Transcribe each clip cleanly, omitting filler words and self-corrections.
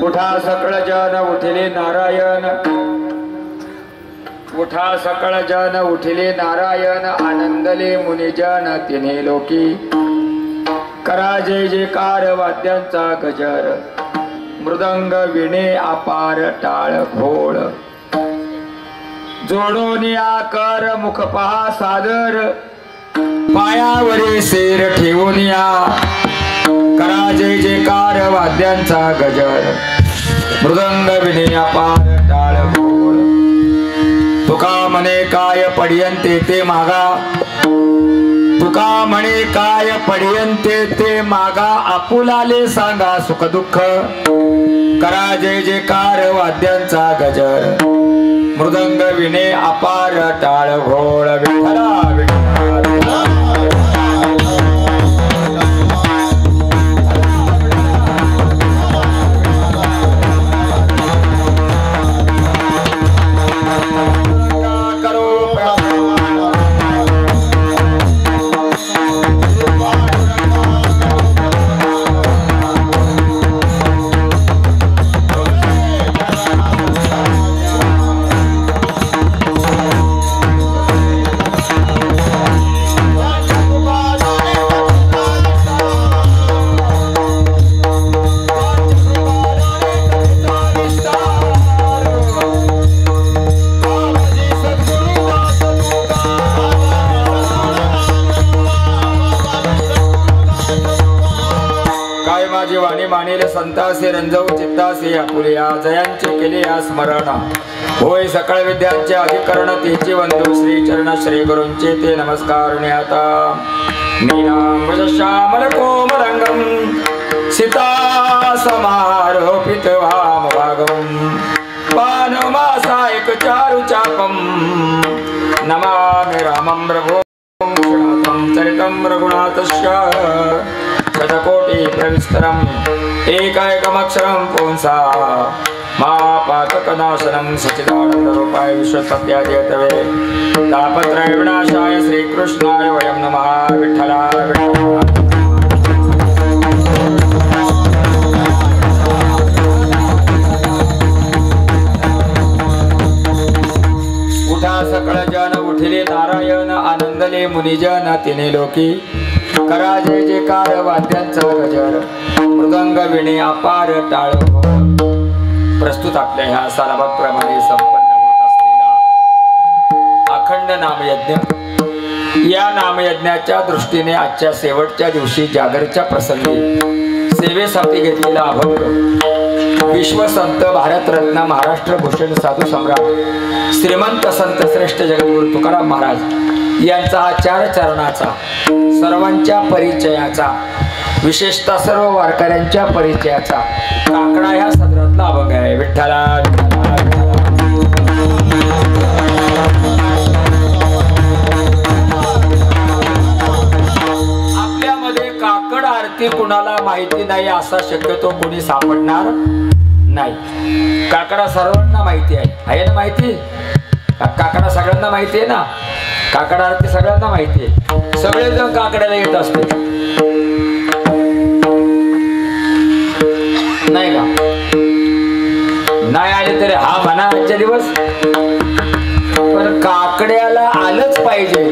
उठा सकळ जन उठिले नारायण, उठा सकळ जन उठिले नारायण, आनंदले मुनिजन तिन्ही लोकी, करा जय जयकार वाद्यांचा गजर, मृदंग विणे अपार टाळ घोळ, जोडून या कर मुख पहा सादर, पायावरी शेर ठेवून या, करा जय जयकार वाद्यांचा गजर, मृदंग विणे अपार टाळ घोळ, तुका म्हणे काय पडियंते ते मागा, तुका म्हणे काय पडियंते ते मागा, आपुलाले सांगा सुख दुःख, करा जय जयकार वाद्यांचा गजर, मृदंग विणे अपार टाळ घोळ, विठ्ठला विठ्ठला संतासे रंजव चित्तासे आपुलिया, जयांचे केले या स्मरण, होय सकळ विद्यांचे अधिकरण तेचे वंदू, श्री चरण श्री गुरूंचे ते नमस्कार न्याता, नीनांबुज श्यामल कोमलंगम, सीता समारोपित वामभागम, पानमासायक चारु चापम, नमामि रामं रघुनाथं चरितं रघुनाथस्य, शतकोटि प्रविस्तरम् एकैकमक्षरं पुंसा, महापातकनाशनं सच्चिदानन्दरूपाय विश्वसत्यादिहेतवे, तापत्रय विनाशाय श्रीकृष्णाय वयं नमः, विठ्ठला विठ्ठला। उठा सकळ जन उठिले नारायण, आनंदले मुनिजन तिन्ही लोकी, करा जय जयकार वाद्यांचा गजर, मृदंग विणे अपार टाळ घोळ। प्रस्तुत आपल्या ह्या सालाबाप्रमाणे संपन्न होत असलेला अखंड नामयज्ञ, या नामयज्ञाच्या दृष्टीने आजच्या शेवटच्या दिवशी जागरच्या प्रसंगी सेवेसाठी घेतलेला अभंग, विश्वसंत भारतरत्न महाराष्ट्र भूषण साधू सम्राट श्रीमंत संत श्रेष्ठ जगद्गुरु तुकाराम महाराज यांचा हा चार चरणाचा, सर्वांच्या परिचयाचा, विशेषतः सर्व वारकऱ्यांच्या परिचयाचा काकडा ह्या सदरातला अभंग आहे। विठ्ठला आपल्यामध्ये काकड आरती कुणाला माहिती नाही असा शक्यतो कोणी सापडणार नाही। काकडा सर्वांना माहिती आहे ना? माहिती काकडा सगळ्यांना माहिती आहे ना? काकड आरती सगळ्यांना माहिती आहे, सगळेजण काकड्याला येत असते नाही का? नाही आले तरी हा म्हणा आजच्या दिवस, पण काकड्याला आलंच पाहिजे।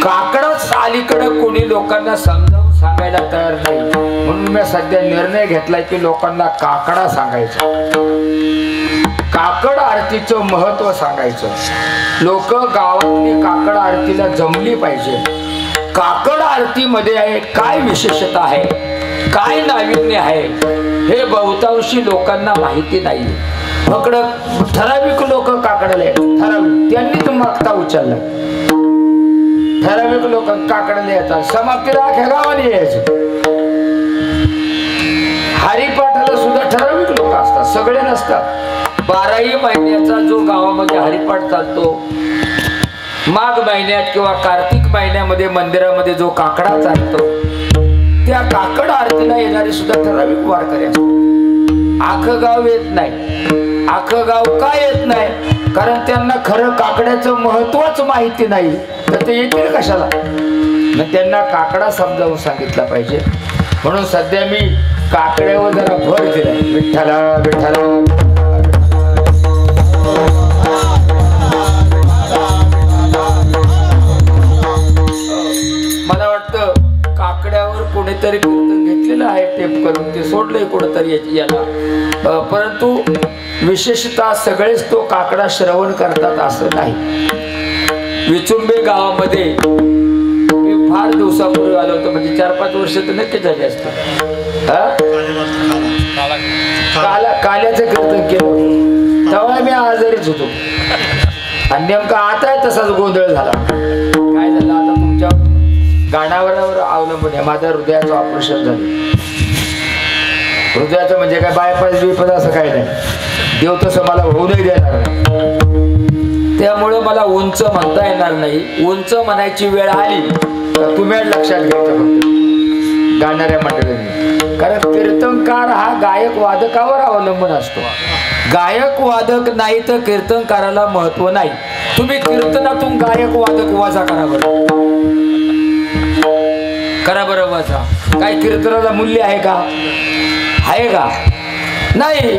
काकडच अलीकडे कोणी लोकांना समजावून सांगायला तयार नाही, म्हणून मी सध्या निर्णय घेतलाय की लोकांना काकडा सांगायचा, काकड आरतीचं महत्व सांगायचं। लोक गावातली काकड आरतीला जमली पाहिजे। काकड आरतीमध्ये काय विशेषता आहे, काय नाविन्य आहे, हे बहुतांशी लोकांना माहिती नाही। फक्त ठराविक लोक काकडाला येतात, ठराविक त्यांनी तो मागता उचलला, ठराविक लोक काकडाला येतात, समाप्तीला अख्या गावाने यायचं। हरिपाठाला सुद्धा ठराविक लोक असतात, सगळे नसतात। 12ही महिन्याचा जो गावामध्ये हरिपाठ चालतो, माघ महिन्यात किंवा कार्तिक महिन्यामध्ये मंदिरामध्ये जो काकडा चालतो, त्या काकड आरतीला येणारे सुद्धा ठराविक वारकरी असतात। आखं गाव येत नाही। आखं गाव का येत नाही? कारण त्यांना खरं काकड्याचं महत्वच माहिती नाही, तर ते येतील कशाला? त्यांना काकडा समजावून सांगितला पाहिजे। म्हणून सध्या मी काकड्यावर जरा भर दिलाय. विठ्ठला विठ्ठला मला वाटतं काकड्यावर कोणीतरी कीर्तन घेतलेलं आहे टेप करून, ते सोडलंय कुठंतरी याला. परंतु विशेषतः सगळेच तो काकडा श्रवण करतात असं नाही. विचुंबे गावामध्ये मी फार दिवसापूर्वी आलो होतो, म्हणजे 4-5 वर्ष तर नक्की झाली असतात. काल्याचं कीर्तन केलं तेव्हा मी आजारीच होतो आणि नेमका आता तसाच गोंधळ झाला. काय झालं आता तुमच्या गाण्यावर अवलंबून आहे. माझ्या हृदयाचं ऑपरेशन झालं. हृदयाचं म्हणजे काय बायपास बिपास असं काही नाही. देव तसं मला होऊ नाही देणार नाही. त्यामुळं मला उंच म्हणता येणार नाही. उंच म्हणायची वेळ आली तर तुम्ही लक्षात घ्यायचं फक्त गाणाऱ्या मंडळींनी. कारण कीर्तनकार हा गायक वादकावर अवलंबून असतो. गायक वादक नाही तर कीर्तनकाराला महत्व नाही. तुम्ही कीर्तनातून गायक वादक वाजा करा बरं, करा बरं वाजा. काय कीर्तनाला मूल्य आहे का? आहे का? नाही.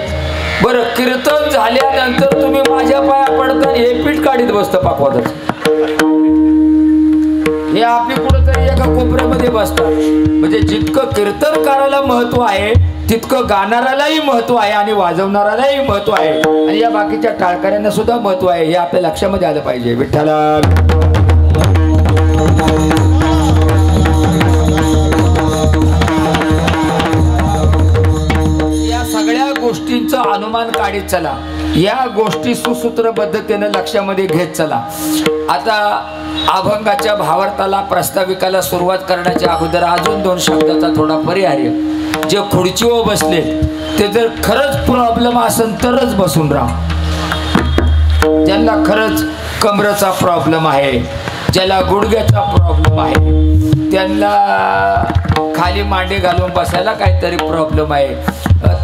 बरं कीर्तन झाल्यानंतर तुम्ही माझ्या पाया पडता हे पीठ काढीत बसतं पाकवादच. हे आपली कुठंतरी एका कोपऱ्यामध्ये बसतात. म्हणजे जितकं कीर्तनकाराला महत्व आहे तितकं गाणाऱ्यालाही महत्व आहे आणि वाजवणाऱ्यालाही महत्व आहे आणि या बाकीच्या टाळकऱ्यांना सुद्धा महत्व आहे. हे आपल्या लक्षामध्ये आलं पाहिजे. विठ्ठला गोष्टींचा अनुमान काढीत चला. या गोष्टी सुसूत्रबद्धतेने लक्षामध्ये घेत चला. आता अभंगाच्या भावार्थाला प्रास्ताविकाला सुरुवात करण्याच्या अगोदर अजून 2 शब्दाचा थोडा परिहार्य. जे खुर्चीवर बसले ते जर खरंच प्रॉब्लेम असेल तरच बसून राहा. ज्यांना खरंच कमरेचा प्रॉब्लेम आहे, ज्याला गुडघ्याचा प्रॉब्लेम आहे, त्यांना खाली मांडे घालून बसायला काहीतरी प्रॉब्लेम आहे,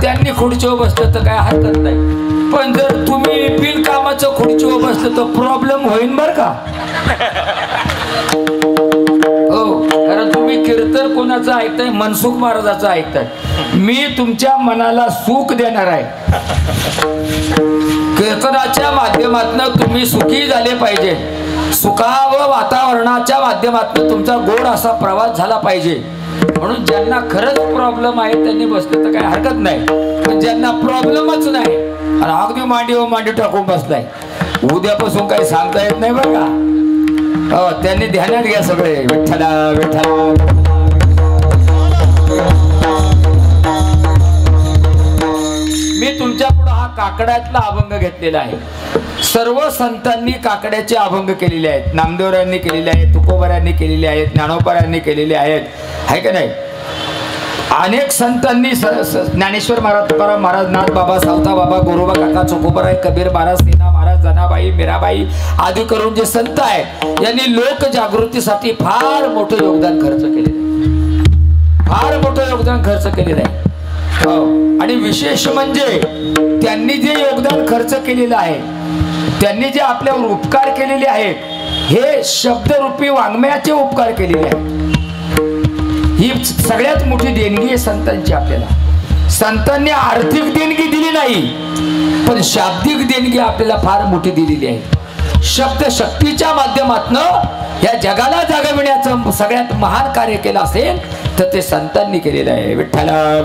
त्यांनी खुर्चीवर बसलं तर काय हरकत नाही. पण जर तुम्ही बिनकामाचं खुर्चीवर बसलं तर प्रॉब्लेम होईल बरं का. हो, कारण तुम्ही कीर्तन कोणाचं ऐकताय? मनसुख महाराजाचं ऐकताय. मी तुमच्या मनाला सुख देणार आहे. कीर्तनाच्या माध्यमातून तुम्ही सुखी झाले पाहिजे. सुखा व वातावरणाच्या माध्यमातून तुमचा गोड असा प्रवास झाला पाहिजे. म्हणून ज्यांना खरंच प्रॉब्लेम आहे त्यांनी बसलं तर काही हरकत नाही. पण ज्यांना प्रॉब्लेमच नाही आणि अगदी मांडी टाकून बसलाय, उद्यापासून काही सांगता येत नाही बरं का. हो, त्यांनी ध्यानात घ्या सगळे. विठ्ठला विठ्ठला. मी तुमच्या पुढे हा काकड्यातला अभंग घेतलेला आहे. सर्व संतांनी काकड्याचे अभंग केलेले आहेत. नामदेवरायांनी केलेले आहेत, तुकोबारायांनी केलेले आहेत, ज्ञानोबारायांनी केलेले आहेत, आहे का नाही. अनेक संतांनी ज्ञानेश्वर महाराज, तुकाराम महाराज, नाथ बाबा, सावता बाबा, गोरोबा काका, चोकोबाराय, कबीर महाराज, सेना महाराज, जनाबाई, मीराबाई आदी करून जे संत आहेत यांनी लोक जागृतीसाठी फार मोठं योगदान खर्च केलेलं आहे. फार मोठं योगदान खर्च केलेलं आहे. आणि विशेष म्हणजे त्यांनी जे योगदान खर्च केलेलं आहे, त्यांनी जे आपल्यावर उपकार केलेले आहेत, हे शब्दरूपी वाङ्मयाचे उपकार केलेले आहेत. ही सगळ्यात मोठी देणगी आहे संतांची आपल्याला. संतांनी आर्थिक देणगी दिली नाही, पण शाब्दिक देणगी आपल्याला फार मोठी दिलेली आहे. शब्द शक्तीच्या माध्यमातून या जगाला जागविण्याचं सगळ्यात महान कार्य केलं असेल तर ते संतांनी केलेलं आहे. विठ्ठला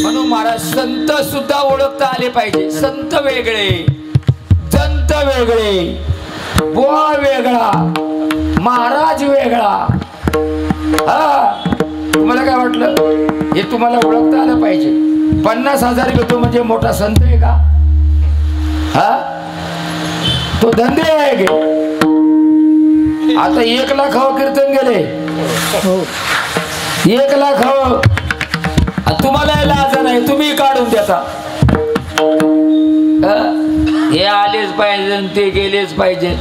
म्हणून महाराज संत सुद्धा ओळखता आले पाहिजे. संत वेगळे, संत वेगळे, बुवा वेगळा, महाराज वेगळा. हा, तुम्हाला काय वाटलं? हे तुम्हाला ओळखता आलं पाहिजे. 50,000 घेतो म्हणजे मोठा संत आहे का? हा, तो धंदे आहे गे. आता 1 लाखावर कीर्तन गेले, 1 लाखावर. तुम्हाला लाज नाही, तुम्ही काढून देता. हे आलेच पाहिजे, ते गेलेच पाहिजे.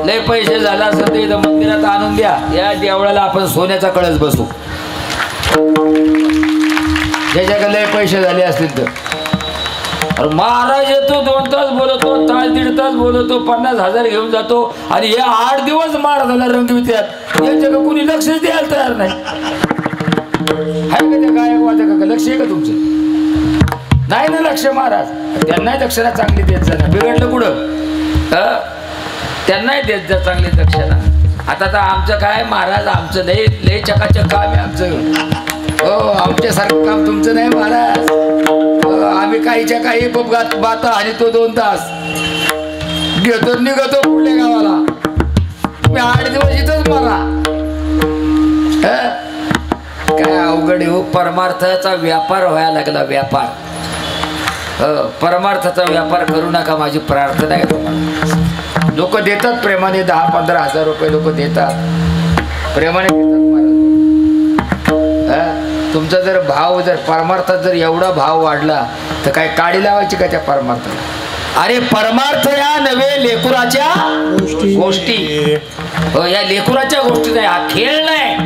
लय पैसे झाला असं ते इथं मंदिरात आणून द्या. या देवळाला आपण सोन्याचा कळस बसू. ज्याच्याकडे लय पैसे झाले असतील तर अरे महाराज येतो 2 तास बोलतो, तास 1.5 तास बोलतो, 50,000 घेऊन जातो आणि हे 8 दिवस महाराजाला रंगवित्यात. याच्या का कुणी लक्ष द्यायला तयार नाही. हाय का त्या गायक वादक का लक्ष आहे का तुमचं? नाही ना लक्ष. महाराज त्यांनाही दक्षिणा चांगली देत जा ना. बिघडलं कुठं? त्यांनाही देत जा चांगली दक्षिणा. आता तर आमचं काय महाराज, आमचं लय चकाचक काम आहे आमचं. हो आमच्यासारखं काम तुमचं नाही महाराज. आम्ही काहीच्या काही बाता आणि तो 2 तास घेतो निघतो पुढल्या गावाला. मी 8 दिवस इथंच मला. काय अवघड हो. परमार्थाचा व्यापार व्हायला लागला. व्यापार, परमार्थाचा व्यापार करू नका माझी प्रार्थना आहे तुम्हाला. लोक देतात प्रेमाने 10-15 हजार रुपये लोक देतात, प्रेमाने देतात महाराज. तुमचा जर भाव, जर परमार्थात जर एवढा भाव वाढला तर काय काडी लावायची का त्या परमार्थाला? अरे परमार्थ या नव्हे लेकुराच्या गोष्टी. या लेकुराच्या गोष्टी नाही, हा खेळ नाही.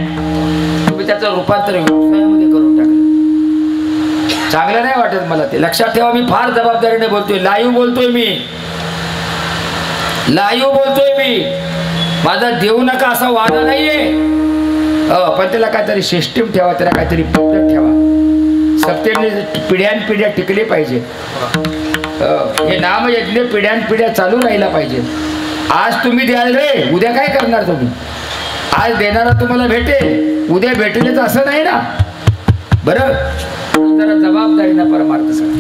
तुम्ही त्याचं रूपांतर व्यवसायामध्ये करून टाकलं. चांगलं नाही वाटत मला ते. लक्षात ठेवा, मी फार जबाबदारीने बोलतोय. लाईव्ह बोलतोय मी, लाईव्ह बोलतोय मी. माझा देऊ नका असा वादा नाहीये. पण त्याला काहीतरी सिस्टीम ठेवा, त्याला काहीतरी पद्धत ठेवा. सत्तेने पिढ्यानपिढ्या टिकले पाहिजे. हे नामयज्ञ पिढ्यानपिढ्या चालू राहिला पाहिजे. आज तुम्ही द्याल रे, उद्या काय करणार तुम्ही? आज देणारा तुम्हाला भेटेल, उद्या भेटेलच असं नाही ना. बरं जरा जबाबदारीनं परमार्थ सांग.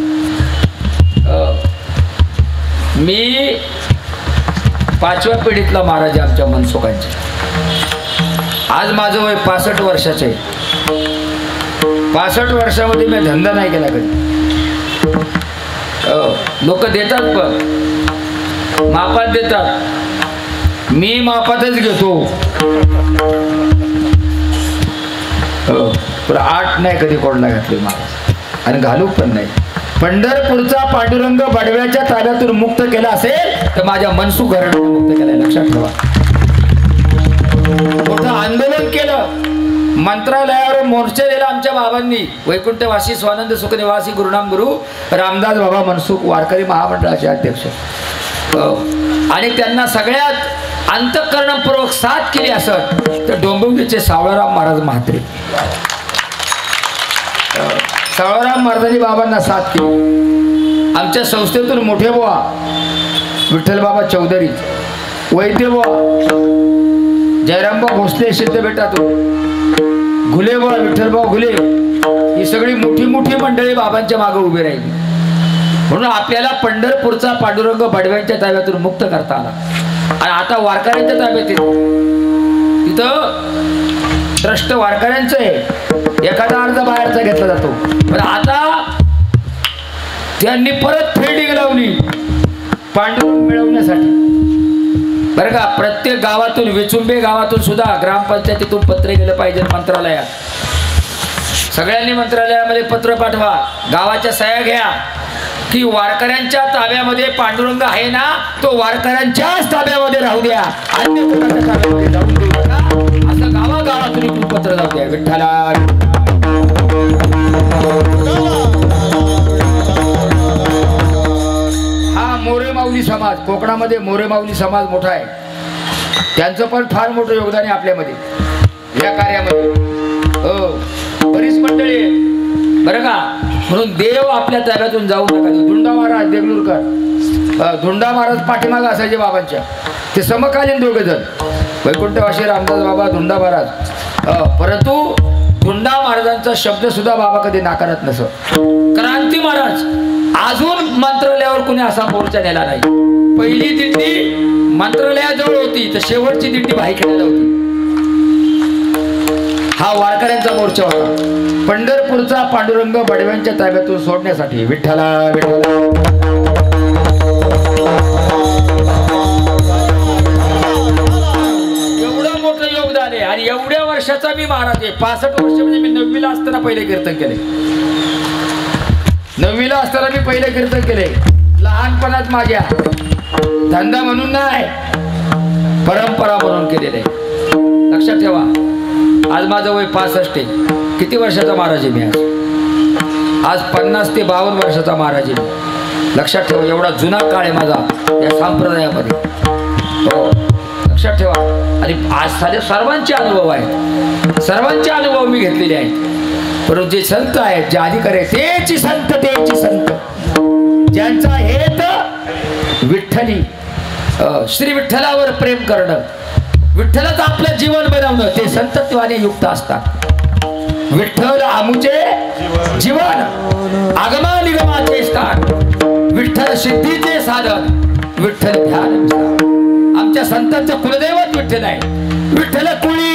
मी 5व्या पिढीतला महाराज आमच्या मनसुखांचे. आज माझं वय 65 वर्षाचं आहे. 65 वर्षामध्ये मी धंदा नाही केला कधी. लोक देतात पण मापात देतात, मी मापातच घेतो. तुला 8 नाही कधी कोणाला घातले महाराज आणि घालू पण नाही. पंढरपूरचा पांडुरंग बडव्याच्या ताब्यातून मुक्त केला असेल तर माझ्या मनसुख घराण्याने मुक्त केलाय. लक्षात ठेवा. मोठं आंदोलन केलं, मंत्रालयावर मोर्चा दिला आमच्या बाबांनी. वैकुंठवासी स्वानंद सुखनिवासी गुरुनाम गुरु रामदास बाबा मनसुख वारकरी महामंडळाचे अध्यक्ष. आणि त्यांना सगळ्यात अंतःकरणपूर्वक साथ केली असत तर डोंबिवलीचे सावळाराम महाराज म्हात्रे. सावळाराम महाराजांनी बाबांना साथ केली. आमच्या संस्थेतून मोठे बुवा विठ्ठलबाबा चौधरी, वैद्य बुवा जयरामबा भोसले सिद्धबेटातून, घुलेबुवा विठ्ठलबा घुले, ही सगळी मोठी मोठी मंडळी बाबांच्या मागे उभी राहिली. म्हणून आपल्याला पंढरपूरचा पांडुरंग बडव्यांच्या ताब्यातून मुक्त करता आला. आणि आता वारकऱ्यांच्या ताब्यात तिथं ट्रस्ट वारकऱ्यांचं आहे. एखादा अर्ज बाहेरचा घेतला जातो. पण आता त्यांनी परत फिल्डिंग लावली पांडुरंग मिळवण्यासाठी. बरं का, प्रत्येक गावातून, विचुंबे गावातून सुद्धा ग्रामपंचायतीतून पत्र गेलं पाहिजे मंत्रालयात. सगळ्यांनी मंत्रालयामध्ये पत्र पाठवा, गावाच्या सह्या घ्या की वारकऱ्यांच्या ताब्यामध्ये पांडुरंग आहे ना, तो वारकऱ्यांच्याच ताब्यामध्ये राहू द्या, अन्य कोणाच्या ताब्यामध्ये जाऊन देऊ नका. असं गावागावातून पत्र जाऊ द्या. विठ्ठला मोरे माऊली समाज, कोकणामध्ये मोरे माऊली समाज मोठा आहे. त्यांचं पण फार मोठं योगदान आहे आपल्यामध्ये या कार्यामध्ये. हो बरीच मंडळी आहे बरं का. म्हणून देव आपल्या ताब्यातून जाऊ नका. धुंडा महाराज देगलूरकर, धुंडा महाराज पाठीमागे असायचे बाबांच्या. ते समकालीन दोघे जण, वैकुंठवासी रामदास बाबा, धुंडा महाराज. परंतु धुंडा महाराजांचा शब्द सुद्धा बाबा कधी नाकारत नसत. क्रांती महाराज अजून मंत्रालयावर कुणी असा मोर्चा नेला नाही. पहिली दिंडी मंत्रालयाजवळ होती तर शेवटची दिंडी भाईखेड्याला होती. हा वारकऱ्यांचा मोर्चा होता. पंढरपूरचा पांडुरंग बडव्यांच्या ताब्यातून सोडण्यासाठी. विठ्ठला विठ्ठला. एवढं मोठं योगदान आहे. आणि एवढ्या वर्षाचा मी महाराज आहे. 65 वर्ष म्हणजे मी 9वीला असताना पहिले कीर्तन केले. 9वीला असताना मी पहिले कीर्तन केले. लहानपणात माझ्या धंदा म्हणून नाही, परंपरा म्हणून केलेले. लक्षात ठेवा. आज माझं वय 65 आहे. किती वर्षाचा महाराज आहे मी आज? आज 50 ते 52 वर्षाचा महाराज आहे. लक्षात ठेवा, एवढा जुना काळ आहे माझा या संप्रदायामध्ये. हो, लक्षात ठेवा. आणि आज साधे सर्वांचे अनुभव आहेत, सर्वांचे अनुभव मी घेतलेले आहेत. परंतु जे संत आहेत, जे अधिकारी आहेत, तेची संत, तेची संत, ज्यांचा हेत विठ्ठली, श्री विठ्ठलावर प्रेम करणं, विठ्ठलाचं आपलं जीवन बनवणं, ते संतत्वाने युक्त असतात. विठ्ठल आमुचे जीवन, आगमा निगमाचे स्थान, विठ्ठल सिद्धीचे साधन, विठ्ठल ध्यान. आमच्या संतांचं कुलदैवत विठ्ठल आहे. विठ्ठल कुळी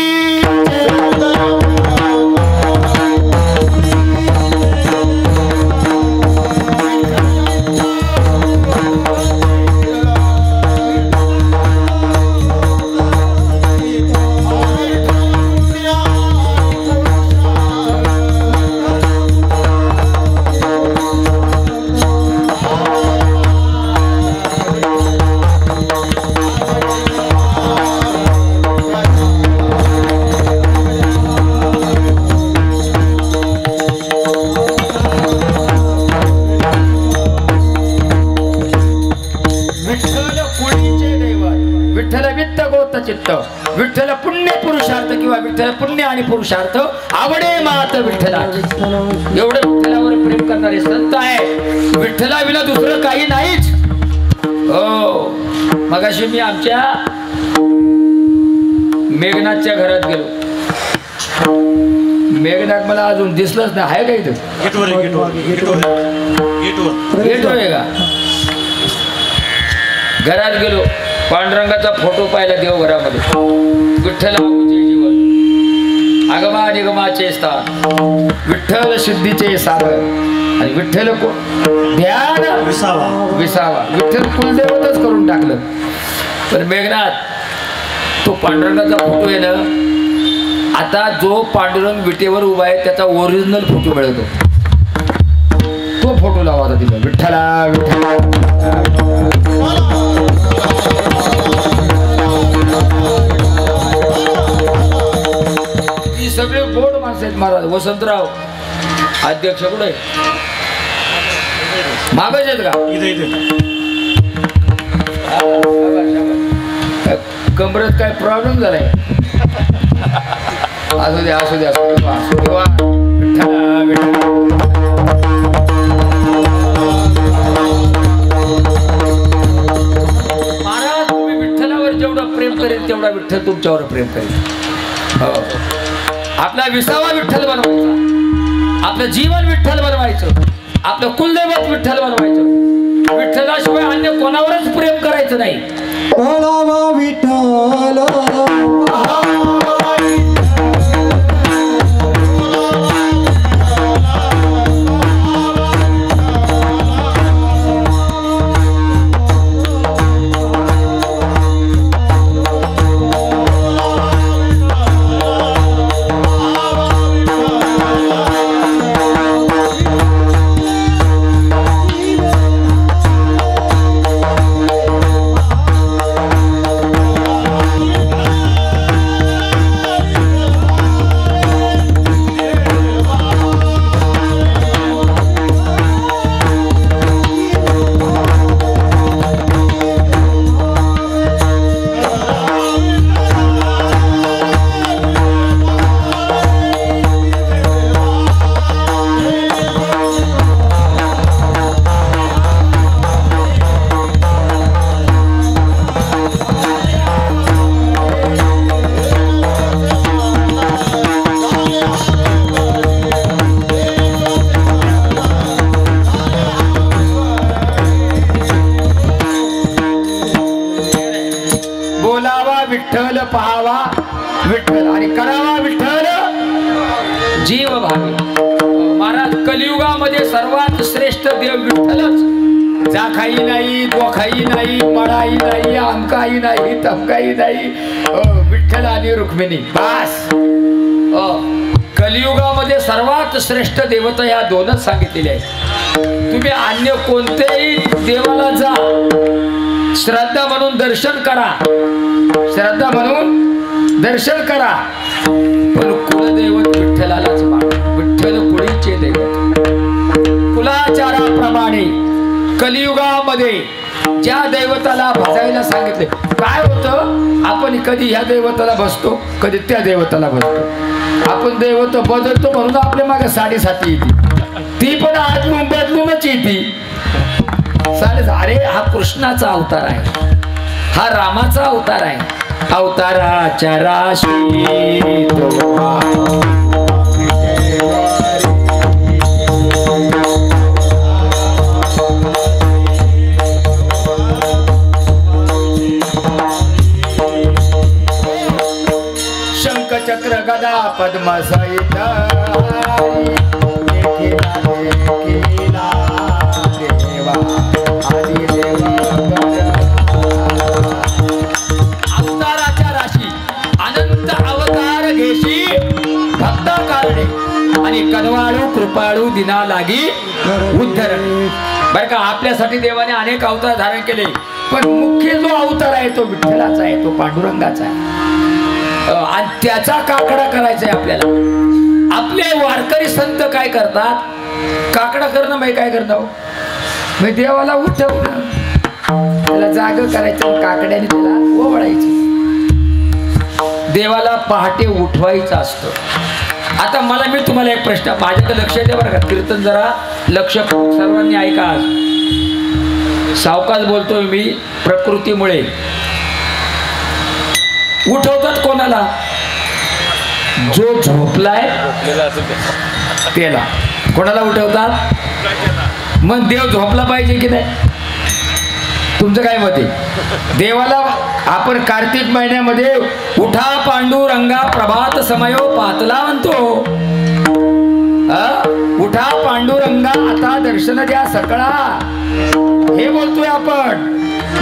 चित्त, विठ्ठल पुण्य पुरुषार्थ किंवा विठ्ठल पुण्य आणि पुरुषार्थ आवडे मात विठ्ठलाची. एवढं विठ्ठलावर प्रेम करणारे संत आहे. विठ्ठला विना दुसरं काही नाहीच. हो, मगाशी मी आमच्या मेघनाथच्या घरात गेलो. मेघनाथ मला अजून दिसलंच नाही. आहे का इथं? गेटवर आहे का? घरात गेलो, पांडुरंगाचा फोटो पाहिला देवघरामध्ये. विठ्ठल आमुचे जीवन, आगमा निगमाचे स्थान, विठ्ठल सिद्धीचे साधन, आणि विठ्ठल ध्यान विसावा. विठ्ठल कुलदेवतच करून टाकलं. पण मेघनाथ, तो पांडुरंगाचा फोटो आहे ना, आता जो पांडुरंग विटेवर उभा आहे त्याचा ओरिजिनल फोटो मिळतो. तो फोटो लावा आता तिला. विठ्ठला विठ्ठला. सगळे गोड माणसं आहेत महाराज. वसंतराव अध्यक्ष कुठे मागच आहेत का? कमरेत काय प्रॉब्लेम झालाय? असू द्या, असू द्या, असू द्या. महाराज, तुम्ही विठ्ठलावर जेवढं प्रेम करेल तेवढा विठ्ठल तुमच्यावर प्रेम करेल. हो, आपला विसावा विठ्ठल बनवायचा, आपलं जीवन विठ्ठल बनवायचं, आपलं कुलदैवत विठ्ठल बनवायचं. विठ्ठलाशिवाय अन्य कोणावरच प्रेम करायचं नाही. विठ्ठल विठ्ठल पाहावा विठ्ठल आणि करावा विठ्ठल जीव भावे. महाराज, कलियुगामध्ये सर्वात श्रेष्ठ देव विठ्ठलच. जाखाई नाही, दोखाई नाही, मळाई नाही, आमकाई नाही, तमकाई नाही. विठ्ठल आणि रुक्मिणी बास. कलियुगामध्ये सर्वात श्रेष्ठ देवता या दोनच सांगितलेल्या आहेत. तुम्ही अन्य कोणत्याही देवाला जा, श्रद्धा म्हणून दर्शन करा, श्रद्धा म्हणून दर्शन करा, पण कुलदैवत विठ्ठलालाच मान. विठ्ठल कुळीचे दैवत. कुलाचाराप्रमाणे कलियुगामध्ये ज्या दैवताला भजायला सांगितले, काय होतं, आपण कधी ह्या दैवताला बसतो, कधी त्या दैवताला बसतो. आपण दैवत बदलतो म्हणून आपल्या मागे साडेसाती येते, ती पण आदलून बदलूनच येते. अरे हा कृष्णाचा अवतार आहे, हा रामाचा अवतार आहे. अवताराच्या राशी शंखचक्र गदा पद्म सहित अवताराच्या राशी अनंत अवतार घेशी भक्त कारणे आणि कनवाळू कृपाळू दिना लागी उद्धरणे. बरं का, आपल्यासाठी देवाने अनेक अवतार धारण केले, पण मुख्य जो अवतार आहे तो विठ्ठलाचा आहे, तो पांडुरंगाचा आहे. आणि त्याचा काकडा करायचा आहे आपल्याला. आपले वारकरी संत काय करतात, काकडा करणं म्हणजे काय करणं, मग देवाला उठवणं, त्याला जाग करायचं, काकड्याने त्याला ओवळायचं. देवाला पहाटे उठवायचं असतं. आता मी तुम्हाला एक प्रश्न, माझ्याकडे लक्ष द्या बरं का, कीर्तन जरा लक्ष सर्वांनी ऐका. सावकाश बोलतोय मी, प्रकृतीमुळे. उठवतात कोणाला, जो झोपलाय त्याला. कोणाला उठवतात, मग देव झोपला पाहिजे की नाही, तुमचं काय मत आहे? देवाला आपण कार्तिक महिन्यामध्ये उठा पांडुरंगा प्रभात समयो पातला म्हणतो. उठा पांडुरंगा आता दर्शन द्या सकळा, हे बोलतोय आपण.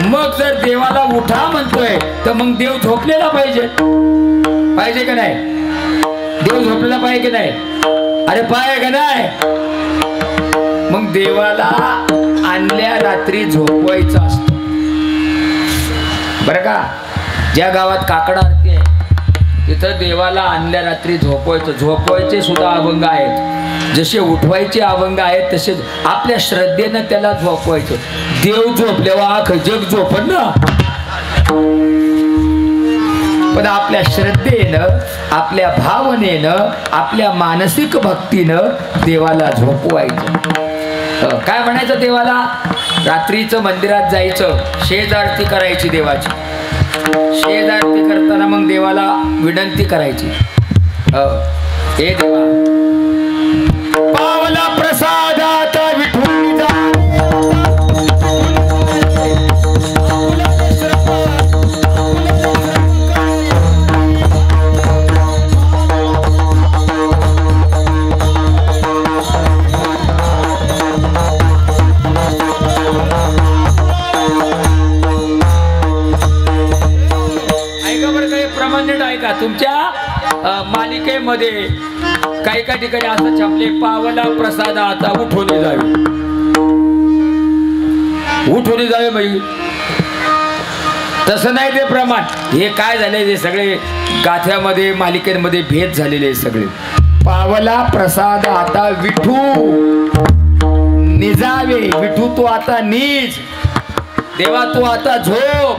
मग जर देवाला उठा म्हणतोय तर मग देव झोपलेला पाहिजे का नाही? देव झोपलेला पाहिजे की नाही? अरे पाय का नाही? मग देवाला आणल्या रात्री झोपवायचं असतं बरं का. ज्या गावात काकडा आरती आहे तिथं देवाला आणल्या रात्री झोपवायचे सुद्धा अभंग आहेत. जसे उठवायचे अभंग आहेत तसे आपल्या श्रद्धेनं त्याला झोपवायचं. देव झोपल्यावर जग झोपण ना, पण आपल्या श्रद्धेनं, आपल्या भावनेनं, आपल्या मानसिक भक्तीनं देवाला झोपवायचं. काय म्हणायचं देवाला, रात्रीचं मंदिरात जायचं, शेज आरती करायची देवाची. शेज आरती करताना मग देवाला विनंती करायची, हे देवा पावला प्रसादात विठुनी जा. ऐका, तुमच्या मालिकेमध्ये काही ठिकाणी असं छापले, पावला प्रसाद आता उठवले जावे बाई. तसं नाही ते प्रमाण. हे काय झालंय, ते सगळे गाथ्यामध्ये मालिकेमध्ये भेद झालेले सगळे. पावला प्रसाद आता विठू निजावे, विठू तू आता निज, देवा तू आता झोप,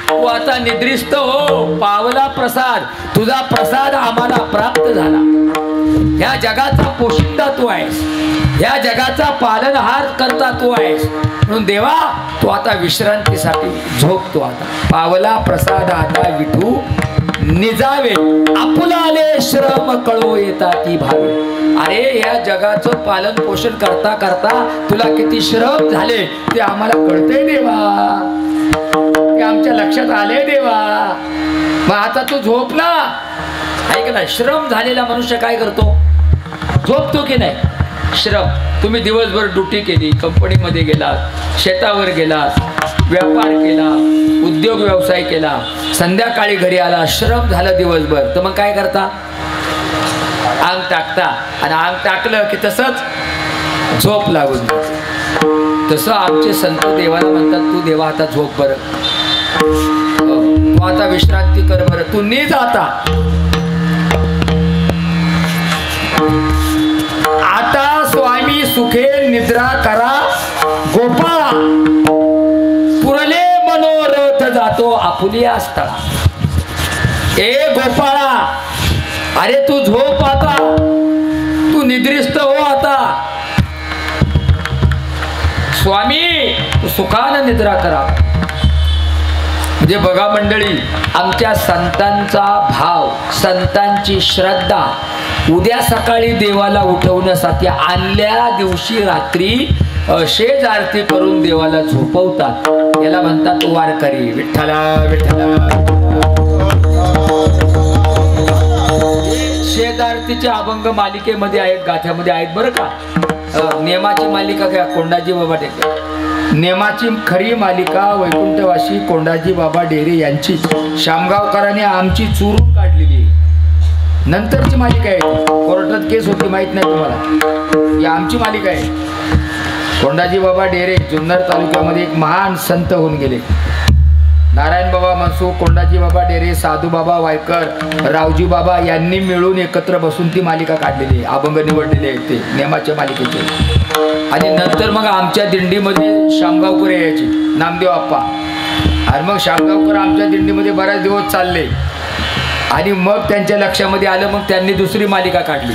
तू आता निद्रिस्त हो. पावला प्रसाद, तुझा प्रसाद आम्हाला प्राप्त झाला. या जगाचा पोशिंदा तू आहेस, या जगाचा पालनहार करता तू आहेस, म्हणून देवा तू आता विश्रांतीसाठी झोपतो. आता पावला प्रसाद आता विठू निजावे, आपुलाले श्रम कळो येता ती भावे. अरे या जगाचं पालन पोषण करता करता तुला किती श्रम झाले ते आम्हाला कळतंय देवा, ते आमच्या लक्षात आले देवा. मग आता तू झोपला, ऐक ना, श्रम झालेला मनुष्य काय करतो, झोपतो की नाही? श्रम, तुम्ही दिवसभर ड्युटी केली, कंपनीमध्ये गेलात, शेतावर गेलात, व्यापार केला, उद्योग व्यवसाय केला, संध्याकाळी घरी आला, श्रम झालं दिवसभर, तर मग काय करता, अंग टाकता. आणि अंग टाकलं की तसंच झोप लागून. तसं आमचे संत देवाला म्हणतात, तू देवा आता झोप बरं, तू आता विश्रांती कर बरं, तू निज आता. आता स्वामी सुखे निद्रा करा, गोपाळ फुलिया असता. ए गोपाळा, अरे तू झोप आता, तू निद्रिस्त हो आता. स्वामी तू सुखानं निद्रा करा. म्हणजे बघा मंडळी, आमच्या संतांचा भाव, संतांची श्रद्धा उद्या सकाळी देवाला उठवण्यासाठी आदल्या दिवशी रात्री शेज आरती करून देवाला झोपवतात. याला म्हणतात वारकरी. विठ्ठला विठ्ठला. शेज आरतीच्या अभंग मालिकेमध्ये आहेत, गाथ्यामध्ये आहेत बरं का. नेमाची मालिका घ्या, कोंडाजी बाबा डेरे. नेमाची खरी मालिका वैकुंठवासी कोंडाजी बाबा डेरे यांची शामगावकरांनी आमची चुरून काढलेली. नंतरची मालिका आहे, कोर्टात केस होती माहित नाही तुम्हाला. ही आमची मालिका आहे. कोंडाजी बाबा डेरे जुन्नर तालुक्यामध्ये एक महान संत होऊन गेले. नारायण बाबा मनसू, कोंडाजी बाबा डेरे, साधू बाबा वायकर, रावजी बाबा यांनी मिळून एकत्र बसून ती मालिका काढलेली आहे. अभंग निवडलेले आहेत ते नेमाच्या मालिकेचे. आणि नंतर मग आमच्या दिंडीमध्ये शामगावकर यायचे, नामदेव आप्पा. आणि मग शामगावकर आमच्या दिंडीमध्ये बऱ्याच दिवस चालले. आणि मग त्यांच्या लक्षामध्ये आलं, मग त्यांनी दुसरी मालिका काढली.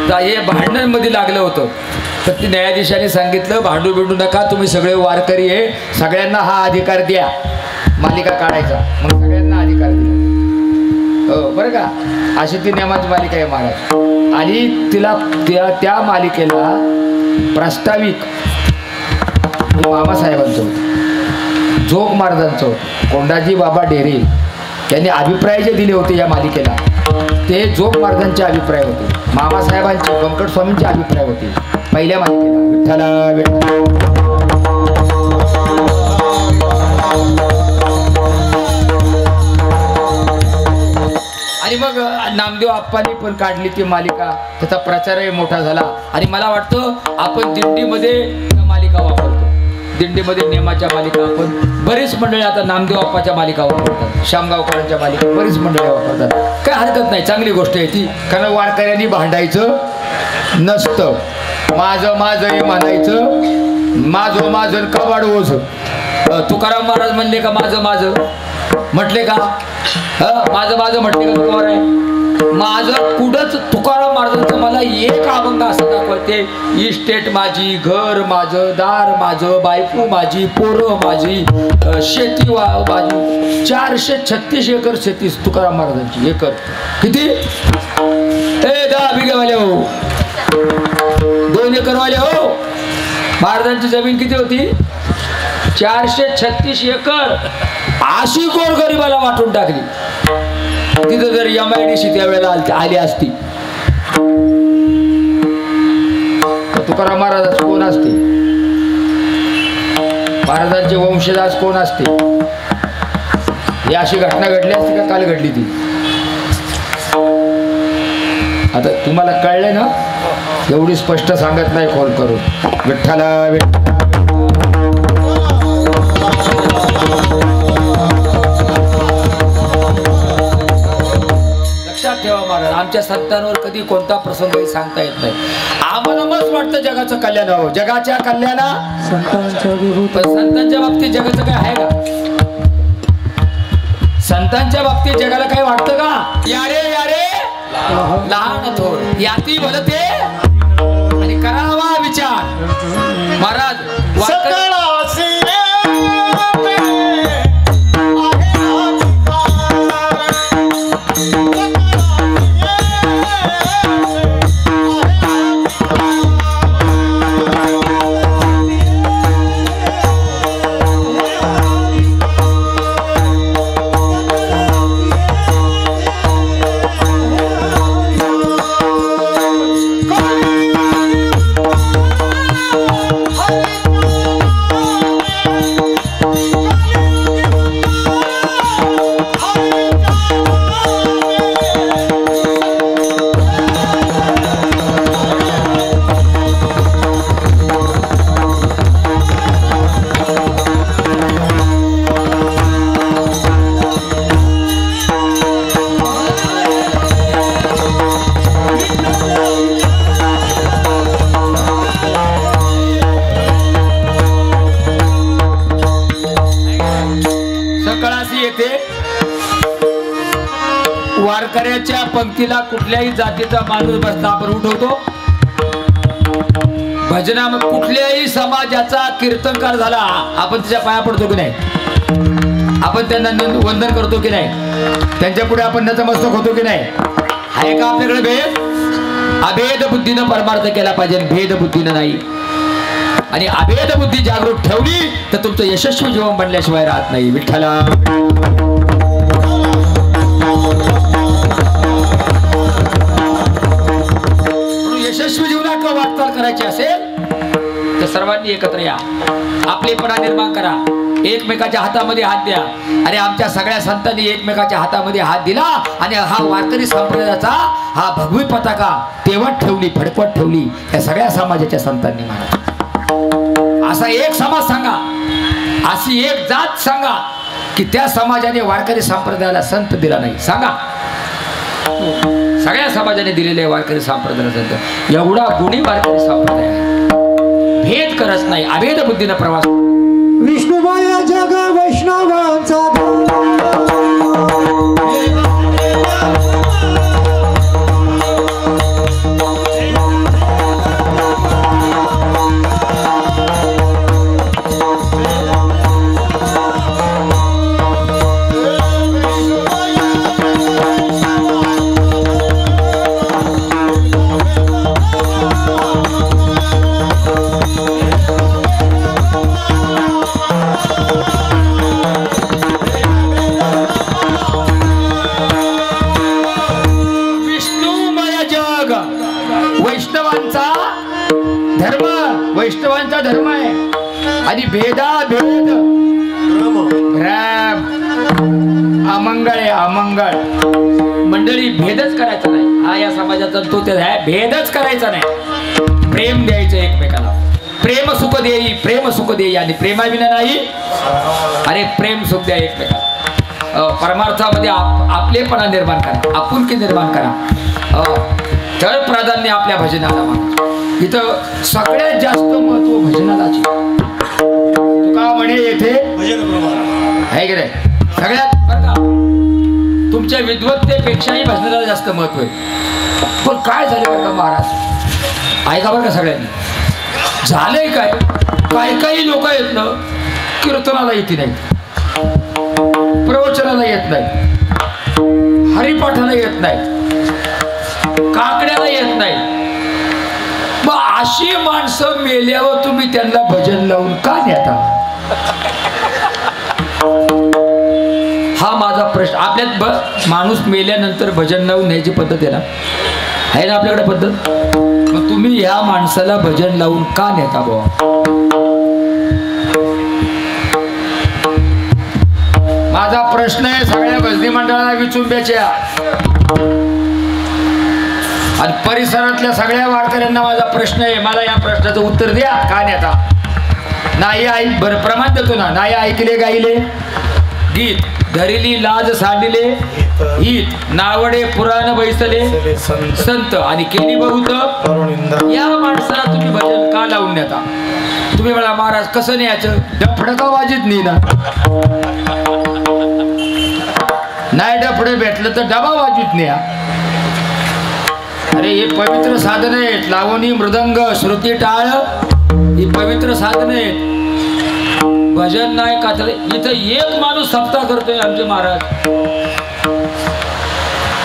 तर हे भांडणांमध्ये लागलं होतं. तर ती न्यायाधीशाने सांगितलं, भांडू बिंडू नका, तुम्ही सगळे वारकरी आहे, सगळ्यांना हा अधिकार द्या मालिका काढायचा. मग सगळ्यांना अधिकार दिला. हो बरं का. अशी ती नेमाची मालिका आहे महाराज. आणि तिला त्या मालिकेला प्रास्ताविक मामासाहेबांचं होतं, जोग महाराजांचं होतं. कोंडाजी बाबा डेरे यांनी अभिप्राय जे दिले होते या मालिकेला, ते जोग महाराजांचे अभिप्राय होते, मामासाहेबांचे, व्यंकट स्वामींचे अभिप्राय होते पहिल्या मालिकेला. विठ्ठला विठ्ठला. आणि मग नामदेव आप्पांनी पण काढली ती मालिका. त्याचा प्रचारही मोठा झाला. आणि मला वाटतं आपण दिंडीमध्ये मालिका वापरतो. दिंडीमध्ये नेमाच्या मालिका आपण बरीच मंडळी आता नामदेव आप्पाच्या मालिका वापरतात, शामगावकरांच्या मालिका बरीच मंडळी वापरतात. काय हरकत नाही, चांगली गोष्ट आहे ती. कारण वारकऱ्यांनी भांडायचं नसतं. माझं माझं हे म्हणायचं, माझं माझं कबाड ओझ. तुकाराम महाराज म्हणले का माझं माझं म्हटले का? माझं माझं म्हटले का? तुकाराम आहे माझं कुठंच. तुकाराम महाराजांचं मला एक अभंग असं दाखवते, इस्टेट माझी, घर माझं, दार माझं, बायको माझी, पोरं माझी, शेती माझी. 436 एकर शेती तुकाराम महाराजांची. एकर किती? 10 बिघेवाले हो, 2 एकरवाले हो. महाराजांची जमीन किती होती? 436 एकर. अशी गोरगरिबाला वाटून टाकली. तिथं जर MIDC त्यावेळेला आली असती, तुकाराम महाराज कोण असते? महाराजांचे वंशजाज कोण असते? ही अशी घटना घडली असती का काल घडली ती? आता तुम्हाला कळले ना, एवढी स्पष्ट सांगत नाही फोन करून. विठ्ठला विठ्ठला. ठेवा महाराज, आमच्या संतांवर कधी कोणता प्रसंगही सांगता येत नाही. आम्हाला मस्त वाटतं जगाचं कल्याण हो, जगाच्या कल्याणा संतांच्या बाबतीत जगाचं काय आहे का? संतांच्या बाबतीत जगाला काय वाटतं का? यारे यारे लहान थोर याती बोलते आणि करावा विचार. महाराज Oh पंक्तीला कुठल्याही जातीचा माणूस बसला आपण उठवतो. भजनामध्ये कुठल्याही समाजाचा कीर्तनकार झाला आपण त्याच्या पाया पडतो की नाही, आपण त्यांना वंदन करतो की नाही, त्यांच्या पुढे आपण नतमस्तक होतो की नाही. आहे का आपल्याकडे भेद? अभेद बुद्धीनं परमार्थ केला पाहिजे, भेद बुद्धीनं नाही. आणि अभेद बुद्धी जागृत ठेवली तर तुमचं यशस्वी जीवन बनल्याशिवाय राहत नाही. विठ्ठला यशस्वी जीवनात वाटचाल करायची असेल तर सर्वांनी एकत्र या, आपलेपणा निर्माण करा, एकमेकाच्या हातामध्ये हात द्या. अरे आमच्या सगळ्या संतांनी एकमेकाच्या हातामध्ये हात दिला आणि हा वारकरी संप्रदायाचा हा भगवी पताका तेवत ठेवली, फडकवत ठेवली या सगळ्या समाजाच्या संतांनी. महाराज असा एक समाज सांगा, अशी एक जात सांगा की त्या समाजाने वारकरी संप्रदायाला संत दिला नाही. सांगा. सगळ्या समाजाने दिलेले वारकरी संप्रदायाला संत. एवढा गुणी वारकरी संप्रदाय आहे, भेद करत नाही, अभेद बुद्धीनं प्रवास. विष्णुबाई जग वैष्णवांचा वैष्णवांचा धर्म आहे आणि भेदा भेद भ्रम अमंगळ आहे, अमंगळ. मंडळी भेदच करायचा नाही, हा या समाजाचा तो ते भेदच करायचा नाही. प्रेम द्यायचं एकमेकाला, प्रेम सुख देई, प्रेम सुख देई आणि प्रेमाविना नाही. अरे प्रेम सुख द्या एकमेकाला. परमार्थामध्ये आपलेपणा निर्माण करा, आपुलकी निर्माण करा. तर प्राधान्य आपल्या भजनाला माना. इथं सगळ्यात जास्त महत्व भजनालाच. तुका म्हणे येथे आहे की नाही, सगळ्यात बरं का तुमच्या विद्वत्तेपेक्षाही भजनाला जास्त महत्व आहे. पण काय झाले बरं का महाराज, ऐका बरं का सगळ्यांनी, झालंय काय, काही काही लोक आहेत ना कीर्तनाला येते नाही, प्रवचनाला येत नाही, हरिपाठाला येत नाही, काकड्याला येत नाही. मग अशी माणसं मेल्यावर तुम्ही त्यांना भजन लावून का नेता? हा माझा प्रश्न. आपल्यात माणूस मेल्यानंतर भजन लावून न्यायची पद्धत आहे ना, आहे ना आपल्याकडे पद्धत. मग तुम्ही ह्या माणसाला भजन लावून का नेता बुवा? माझा प्रश्न आहे सगळ्या भजनी मंडळाला विचुंब्याच्या आणि परिसरातल्या सगळ्या वारकऱ्यांना माझा प्रश्न आहे. मला या प्रश्नाचं उत्तर द्या. का नेता? नाही ऐक बरं प्रमाण देतो ना. नाही ऐकले गायले गीत, धरिली लाज सांडिले हित, नावडे पुराण बैसले संत आणि केली बहुत. या माणसाला तुम्ही भजन का लावून नेता? तुम्ही मला महाराज कसं न्यायचं? डफडका वाजित नाही ना, नाही डफडे भेटलं तर डबा वाजित न्या. अरे हे पवित्र साधन आहेत. लावणी, मृदंग, श्रुती, टाळ ही पवित्र साधन आहेत. भजन नाही कातले. इथं एक माणूस सप्ताह करतोय आमचे महाराज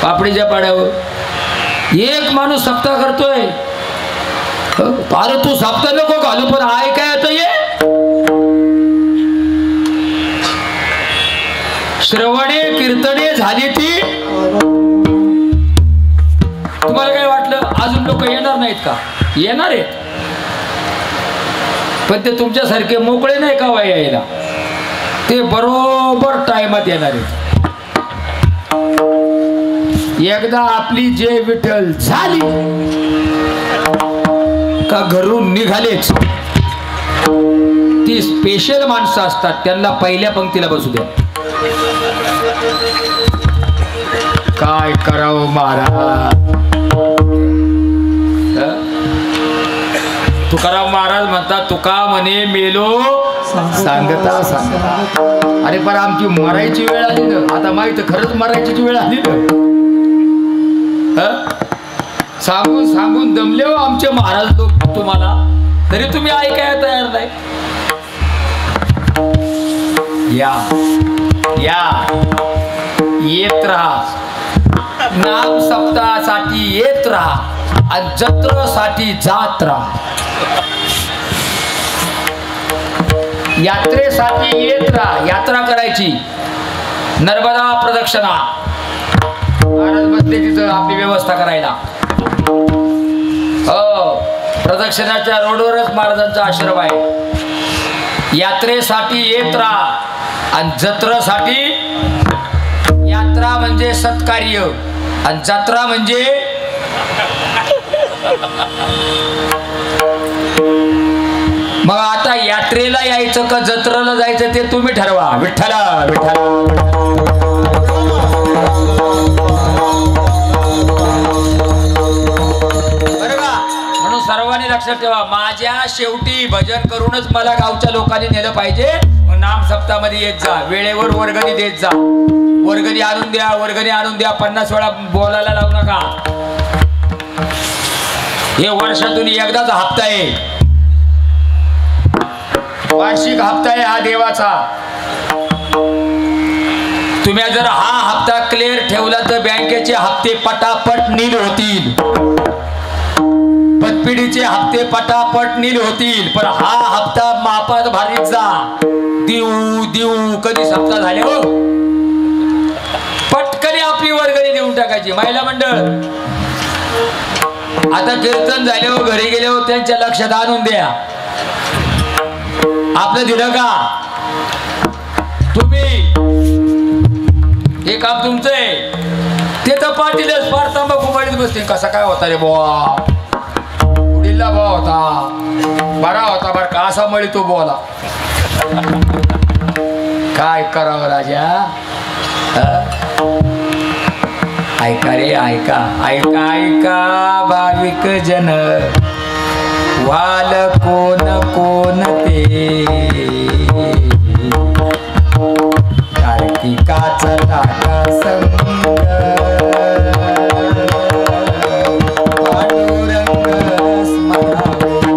पापडीच्या पाड्यावर. एक माणूस सप्ताह करतोय. अरे तू सप्ताह नको घालू पण आय काय येतं ये श्रवणे कीर्तने झाली ती. तुम्हाला काय वाटलं अजून लोक येणार नाहीत का? येणार आहेत, पण ते तुमच्यासारखे मोकळे नाही का वा यायला. ते बरोबर टाइमात येणार आहेत. एकदा आपली जय विठ्ठल झाली का घरून निघालेच. ती स्पेशल माणसं असतात, त्यांना पहिल्या पंक्तीला बसू द्या. काय करावं महाराज? तुकाराम महाराज म्हणतात, तुका म्हणे मेलो सांगता सांगता. अरे पण आमची मरायची वेळ आली ना, आता माहित खरंच मरायची वेळ आली ना. सांगून सांगून दमले हो आमचे महाराज लोक तुम्हाला, तरी तुम्ही ऐकायला तयार नाही. या या येत राहा, नाम सप्ताहासाठी येत राहा आणि जत्रेसाठी जात राहा. यात्रेसाठी येत राहा, यात्रा करायची, नर्मदा प्रदक्षिणा. महाराज बसले तिथं आपली व्यवस्था करायला. हो, प्रदक्षिणाच्या रोडवरच महाराजांचा आश्रम आहे. यात्रेसाठी येत राहा आणि जत्रेसाठी, यात्रा म्हणजे सत्कार्य आणि जत्रा म्हणजे मग आता यात्रेला यायचं का जत्रेला जायचं ते तुम्ही ठरवा. विठ्ठला विठ्ठला. म्हणून सर्वांनी लक्षात ठेवा, माझ्या शेवटी भजन करूनच मला गावच्या लोकांनी नेलं पाहिजे. नाम सप्ताहामध्ये येत जा, वेळेवर वर्गणी देत जा. वर्गणी आणून द्या, वर्गणी आणून द्या. 50 वेळा बोलायला लावू नका. हे वर्षातून एकदाच हप्ता आहे, वार्षिक हप्ता आहे हा देवाचा. तुम्ही जर हा हप्ता क्लिअर ठेवला तर बँकेचे हप्ते पटापट नील होतील, पतपिढीचे हप्ते पटापट नील होतील. पण हा हप्ता मापात भारीत जा. देऊ देऊ कधी हप्ता झाले हो, पटकन आपली वर्गणी देऊन टाकायची. महिला मंडळ आता कीर्तन झाले हो, घरी गेले हो, त्यांच्या लक्षात आणून द्या. आपलं दिलं का तुम्ही, हे काम तुमचं आहे. ते तर पाटीलच फार तंबाखू मारीत बसते. कसा काय होता रे बुवा, पुढीला बुवा होता, बरा होता बरं का, असा मळी तो बोला. काय करावं राजा. ऐका रे ऐका, ऐका ऐका भाविक जन, वाल कोण कोण ते, कार्तिकाचा लागा संग, पांडुरंग स्मरावो.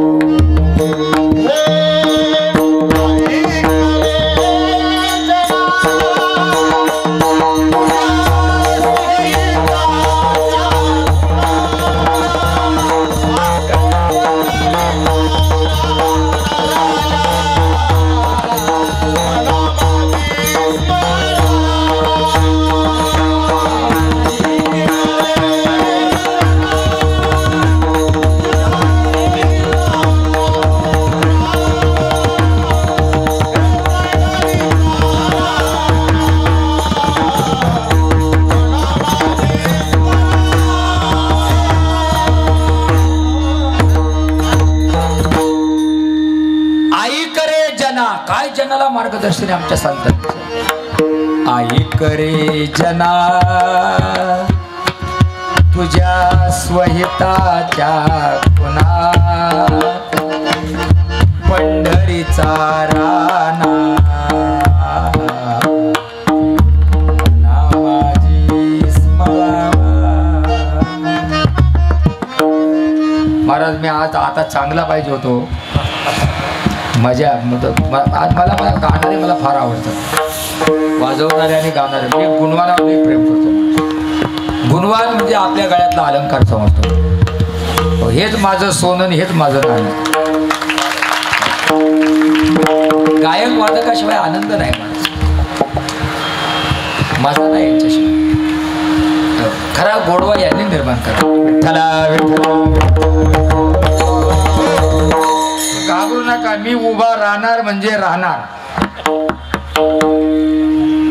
काय जनाला मार्गदर्शन आहे आमच्या संतांचं. आई करे जना तुझ्या स्वहिताच्या पुन्हा, पंढरीचा राणा नावाजी स्मरावा. महाराज मी आज आता चांगला पाहिजे होतो, मजा. आज मला गाणारे मला फार आवडतात, वाजवणारे आणि गाणारे. मी गुणवानावर प्रेम करतो. गुणवान म्हणजे आपल्या गळ्यातला अलंकार समजतो. हेच माझं सोनं, हेच माझं नाणं. गायक वादकाशिवाय आनंद नाही माझा नाही यांच्याशिवाय. खरा गोडवा यांनी निर्माण करा. विठ्ठला विठ्ठला. घाबरू नका, मी उभा राहणार म्हणजे राहणार.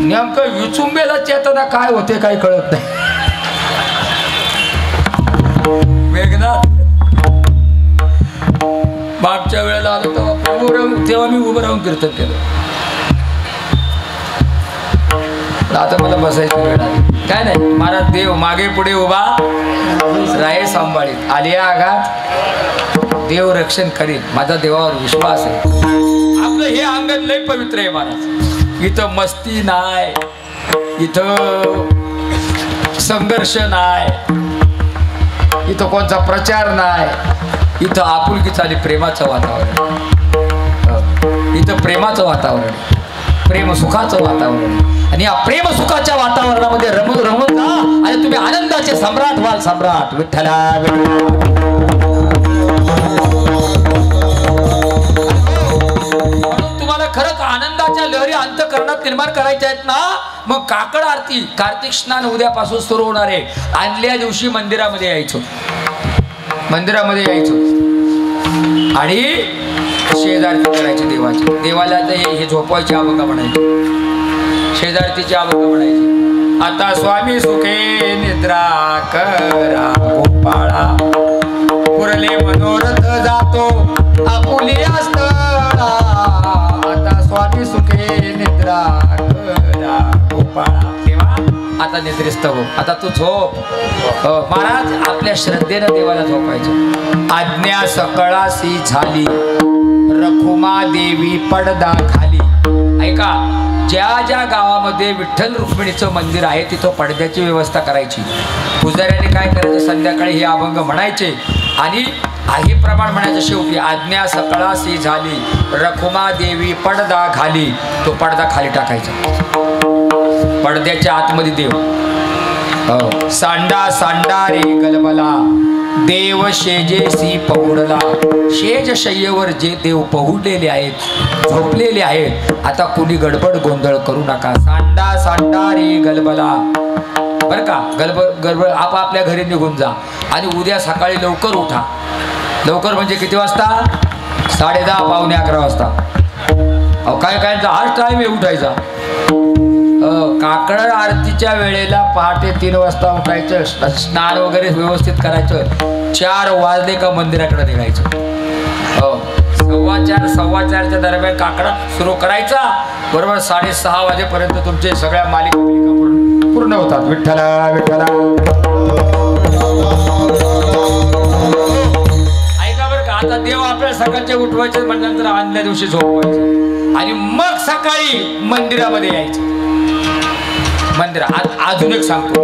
नेमकं विचुंबेला चेतना काय होते काय कळत नाही. मेघनाथ मागच्या वेळेला आलो तेव्हा मी उभं राहून कीर्तन केलं. आता मला बसायची वेळ आली. काय नाही, महाराज देव मागे पुढे उभा राहे सांभाळीत. आलिया आघात देव रक्षण करील, माझा देवावर विश्वास आहे. आपलं हे अंगण लय पवित्र आहे महाराज. इथं मस्ती नाही, इथं संघर्ष नाही, इथं कोणता प्रचार नाही, इथं आपुलकी चाली, प्रेमाचं वातावरण. इथं प्रेमाचं वातावरण, प्रेम सुखाचं वातावरण. आणि या प्रेम सुखाच्या वातावरणामध्ये रमून जा आणि तुम्ही आनंदाचे सम्राट व्हाल. सम्राट विठ्ठला. म्हणून तुम्हाला खरंच आनंदाच्या लहरी अंतःकरणात निर्माण करायच्या आहेत ना, मग काकड आरती, कार्तिक स्नान उद्यापासून सुरू होणार आहे. आणल्या दिवशी मंदिरामध्ये यायचो, मंदिरामध्ये यायचो आणि शेजारती करायची देवाची. देवाला हे झोपवायची अभंग म्हणायची, शेजारतीची अभंग म्हणायची. आता स्वामी सुखे निद्रा करा गोपाळा, पुरले मनोरथ जातो आपुलिया स्थळा. आता स्वामी सुखे निद्रा करा गोपाळा. तेव्हा आता निद्रिस्त हो, आता तू झोप. महाराज आपल्या श्रद्धेनं देवाला झोपायचं. आज्ञा सकळासी झाली रखुमा देवी पडदा खाली. ऐका, ज्या ज्या गावामध्ये विठ्ठल रुक्मिणीचं मंदिर आहे तिथं पडद्याची व्यवस्था करायची. पुजाऱ्याने काय करायचं, संध्याकाळी हे अभंग म्हणायचे आणि हे प्रमाण म्हणायचं शेवटी. आज्ञा सकळासी झाली रखुमा देवी पडदा घाली. तो पडदा खाली टाकायचा, पडद्याच्या आतमध्ये देव. सांडा सांडा रे गलबला देव शेजेसी पहुडला. शेज शय्येवर जे देव पहुडलेले आहेत, झोपलेले आहेत, आता कुणी गडबड गोंधळ करू नका. सांडा सांडा रे गलबला. बरं का, गडबड आपापल्या घरी निघून जा आणि उद्या सकाळी लवकर उठा. लवकर म्हणजे किती वाजता? 10:30 पावणे 11 वाजता. काय कायचा हाच टाईम आहे उठायचा. काकड आरतीच्या वेळेला पहाटे 3 वाजता उठायचं, स्नान वगैरे व्यवस्थित करायचं. 4 वाजले का मंदिराकडे निघायचं. 4:15 दरम्यान काकडा सुरू करायचा. बरोबर 6:30 वाजेपर्यंत तुमचे सगळ्या मालिका पूर्ण होतात. विठ्ठला विठ्ठला. ऐका बरं का, आता देव आपल्या सकाळचे उठवायचे म्हटल्यानंतर आणल्या दिवशी झोपवायचं आणि मग सकाळी मंदिरामध्ये यायचं. मंदिरात अजून एक सांगतो,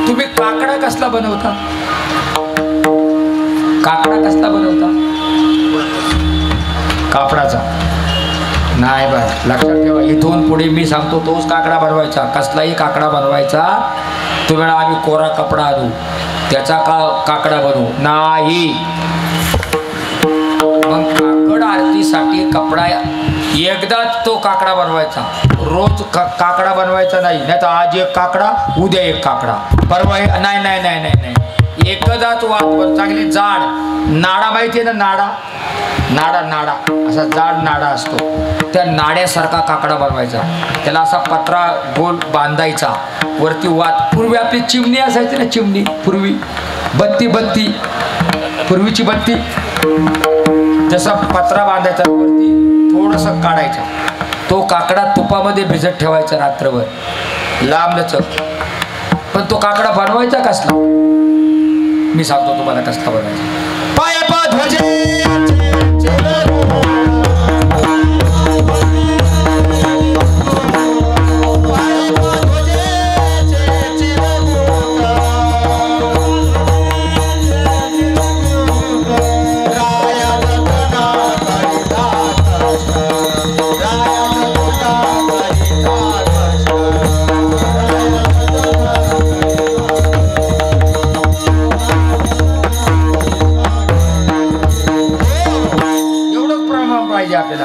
तुम्ही काकडा कसला बनवता? काकडा कसला बनवता? कापडाचा नाही बा, लक्षात ठेवा. इथून पुढे मी सांगतो तोच काकडा बनवायचा. कसलाही काकडा बनवायचा. तुम्ही आम्ही कोरा कपडा आणू त्याचा काकडा बनवू नाही. मग काकड आरतीसाठी कपडा एकदाच तो काकडा बनवायचा. रोज काकडा बनवायचा नाही. नाही तर आज एक काकडा, उद्या एक काकडा, परवा नाही नाही नाही नाही नाही. एकदाच वाद. चांगली जाड नाडा माहिती आहे ना, नाडा नाडा नाडा असा जाड नाडा असतो, त्या नाड्यासारखा काकडा बनवायचा. त्याला असा पत्रा गोल बांधायचा, वरती वात. पूर्वी आपली चिमणी असायची ना, चिमणी पूर्वी, बत्ती बत्ती, पूर्वीची बत्ती, जसा पत्रा बांधायचा वरती थोडंसं काढायचा. तो काकडा तुपामध्ये भिजत ठेवायचा रात्रभर, लांब लचक. पण तो काकडा बनवायचा कसला? मी सांगतो तुम्हाला कसला बनवायचा. पायपा ध्वजे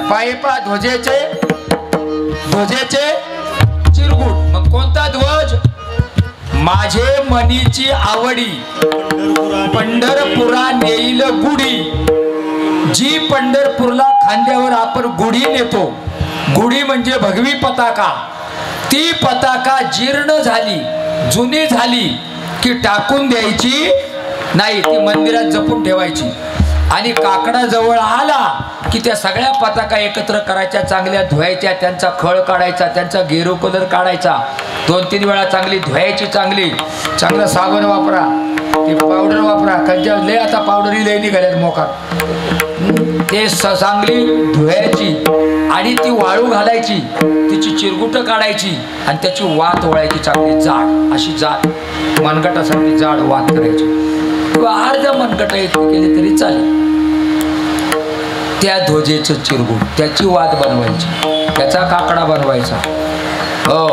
पायपा ध्वजेचे चिरगुट. मग कोणता ध्वज? माझे मनीची आवडी पंढरपुरा नेईल गुढी. जी पंढरपूरला खांद्यावर आपण गुढी नेतो, गुढी म्हणजे भगवी पताका. ती पताका जीर्ण झाली, जुनी झाली की टाकून द्यायची नाही, ती मंदिरात जपून ठेवायची. आणि काकडा जवळ आला की त्या सगळ्या पताका एकत्र करायच्या, चांगल्या धुवायच्या, त्यांचा खळ काढायचा, त्यांचा गेरू कलर काढायचा, 2-3 वेळा चांगली धुवायची. चांगला साबण वापरा, ती पावडर वापरा. कंच्या लय आता पावडरही लय निघाल्यात मोकार. ते चांगली धुवायची आणि ती वाळू घालायची, तिची चिरगुटं काढायची आणि त्याची वात वळायची. चांगली जाड, अशी जाड मनगटासारखी जाड वात करायची. आज मनगटा इतकी केली तरी चालेल. त्या ध्वजेचं चिरगुट, त्याची वाद बनवायची, त्याचा काकडा बनवायचा. हो,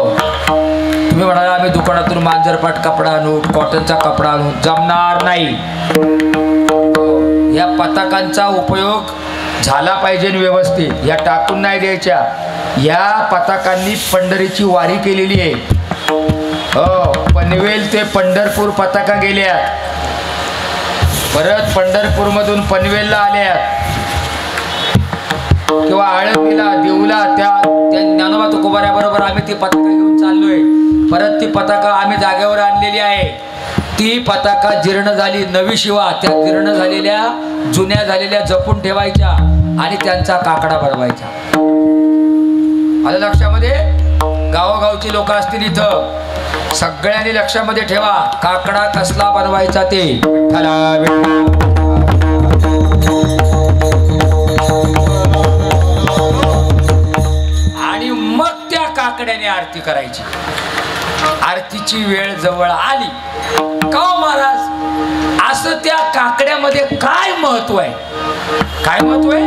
तुम्ही म्हणाला आम्ही दुकानातून मांजरपाट कपडा आणू, कॉटनचा कपडा आणू, जमणार नाही. या पताकांचा उपयोग झाला पाहिजे व्यवस्थित. या टाकून नाही द्यायच्या. या पताकांनी पंढरीची वारी केलेली आहे. हो, पनवेल ते पंढरपूर पताका गेल्यात, परत पंढरपूरमधून पनवेलला आल्यात किंवा आळंदीला, देऊला. त्या ज्ञानोबा तुकोबाऱ्याबरोबर आम्ही ती पताका घेऊन चाललोय. परत ती पताका आम्ही जागेवर आणलेली आहे. ती पताका जीर्ण झाली, नवी शिवा त्या जीर्ण झालेल्या, जुन्या झालेल्या जपून ठेवायच्या आणि त्यांचा काकडा बनवायचा. आलं लक्षामध्ये? गावोगावची लोक असतील इथं, सगळ्यांनी लक्षामध्ये ठेवा, काकडा कसला बनवायचा ते. आणि मग त्या काकड्याने आरती करायची. आरतीची वेळ जवळ आली का महाराज, असं त्या काकड्यामध्ये काय महत्व आहे? काय महत्व आहे?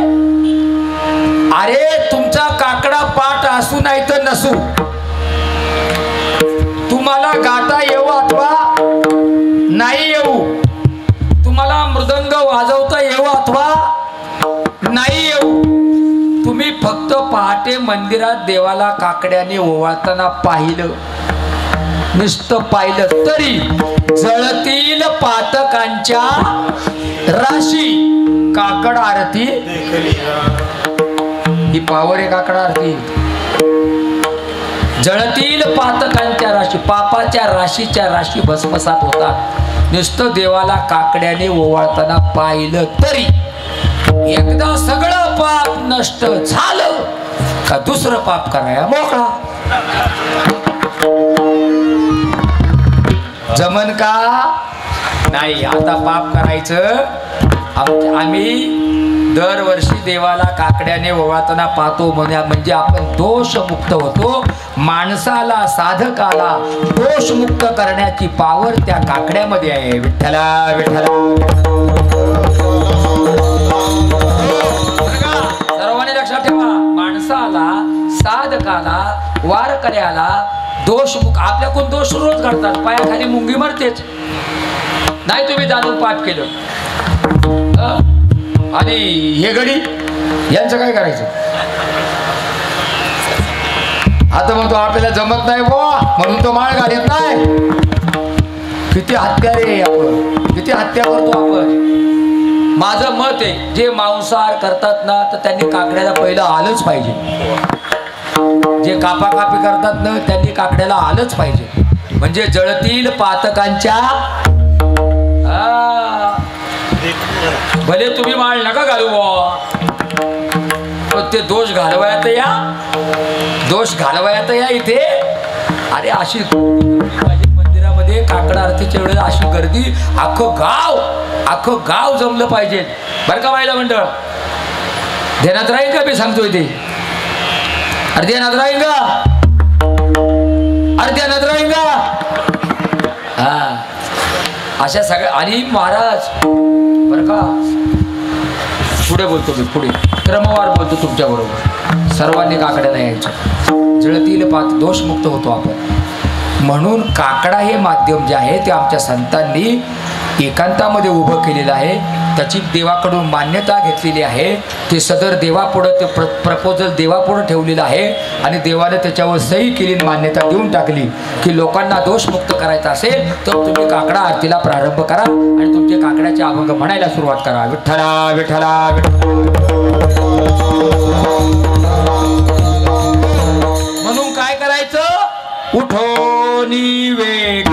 अरे तुमचा काकडा पाठ असू नाही तर नसू, तुम्हाला गाता येऊ अथवा नाही येऊ, तुम्हाला मृदंग वाजवता येऊ अथवा नाही येऊ, तुम्ही फक्त पहाटे मंदिरात देवाला काकड्याने ओवाळताना पाहिलं, नुसतं पाहिलं तरी जळतील पातकांच्या राशी काकड आरती. ही पावर आहे काकड आरती. जळतील पातकांच्या राशी, पापाच्या राशीच्या राशी भस्मसात होतात. नुसतं देवाला काकड्याने ओवाळताना पाहिलं तरी. एकदा सगळं पाप नष्ट झालं का दुसरं पाप करायला मोकळा. जमन का नाही? आता पाप करायचं. आम्ही दरवर्षी देवाला काकड्याने ओवाळताना पाहतो, म्हणजे आपण दोषमुक्त होतो. माणसाला, साधकाला दोषमुक्त करण्याची पावर त्या काकड्यामध्ये आहे. विठ्ठला विठ्ठला. सर्वांनी लक्षात ठेवा, माणसाला, साधकाला, वारकऱ्याला दोषमुक्त. आपल्याकडून दोष रोज घडतात, पायाखाली मुंगी मरतेच. नाही तुम्ही जाणून पाप केलं. आणि हे गडी यांचं काय करायचं? आता म्हणतो आपल्याला जमत नाही बुवा म्हणून तो माळ घालीत नाही. किती हत्या रे आपण, किती हत्या करतो आपण. माझं मत आहे, जे मांसाहार करतात ना तर त्यांनी काकड्याला पहिलं आलंच पाहिजे. जे कापाकापी करतात ना त्यांनी काकड्याला आलंच पाहिजे. म्हणजे जळतील पातकांच्या. भले तुम्ही माळ नका घालू पण ते दोष घालवायत या, दोष घालवायत या इथे. अरे अशी मंदिरामध्ये काकड आरतीच्या वेळेला अशी गर्दी, अख्खं गाव जमलं पाहिजे बरं का बायला मंडळ. ध्यानात राहील का मी सांगतोय ते? अरे ध्यानात राहील का? अरे ध्यानात राहील का? हा, अशा सगळ्या. आणि महाराज बरं का, पुढे बोलतो मी, पुढे क्रमवार बोलतो तुमच्या बरोबर. सर्वांनी काकड्याला यायचं. जळतील पात दोषमुक्त होतो आपण. म्हणून काकडा हे माध्यम जे आहे ते आमच्या संतांनी एकांतामध्ये उभं केलेलं आहे. त्याची देवाकडून मान्यता घेतलेली आहे. ते सदर देवापुढं ते प्रपोजल देवापुढं ठेवलेलं आहे आणि देवाने त्याच्यावर सही केली, मान्यता देऊन टाकली की लोकांना दोषमुक्त करायचा असेल तर तुम्ही काकडा आरतीला प्रारंभ करा आणि तुमचे काकड्याचे अभंग म्हणायला सुरुवात करा. विठ्ठला विठ्ठला म्हणून काय करायचं? उठोनी वेग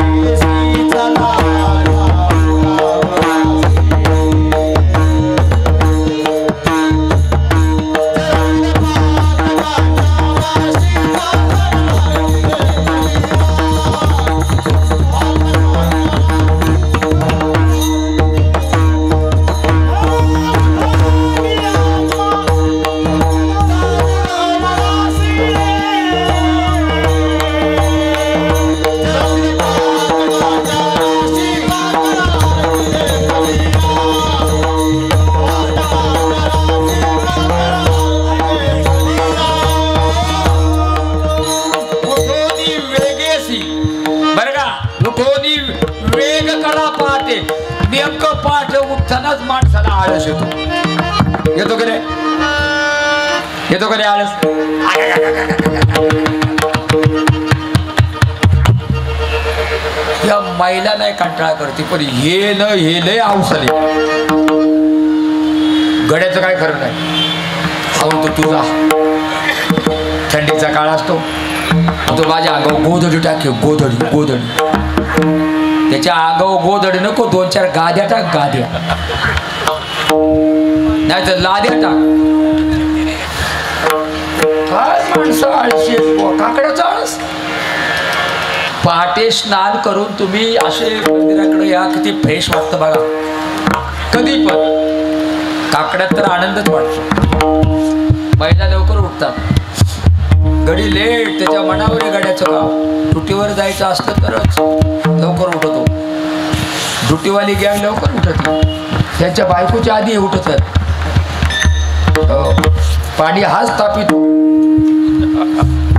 नेमकं पाठ उठतानाच माणसाला आळस येतो. येतो की नाही? येतो का नाही आळस? या महिला नाही कंटाळा करते, पण हे लय अवसले. गड्याचं काय खरं नाही. खाऊन तो तुझा थंडीचा काळ असतो, तो माझ्या अंगावर गोधडी टाके. गोधडी त्याच्या अंगावर गोधडी नको, 2-4 गाद्या टाक. गाद्या नाही तर लाद्या टाक. काय माणसं आळशी काकड्याचा आळस. पहाटे स्नान करून तुम्ही असे मंदिराकडे या, किती फ्रेश वाटतं बघा. कधी पण काकड्यात तर आनंदच वाटतो. महिला लवकर उठतात, गडी लेट. त्याच्या मनावर आहे गड्याचं काम. ड्युटीवर जायचं असतं तरच लवकर उठतो. ड्युटीवाली गॅंग लवकर उठत, त्यांच्या बायकोच्या आधी उठतात. पाणी हाच तापितो,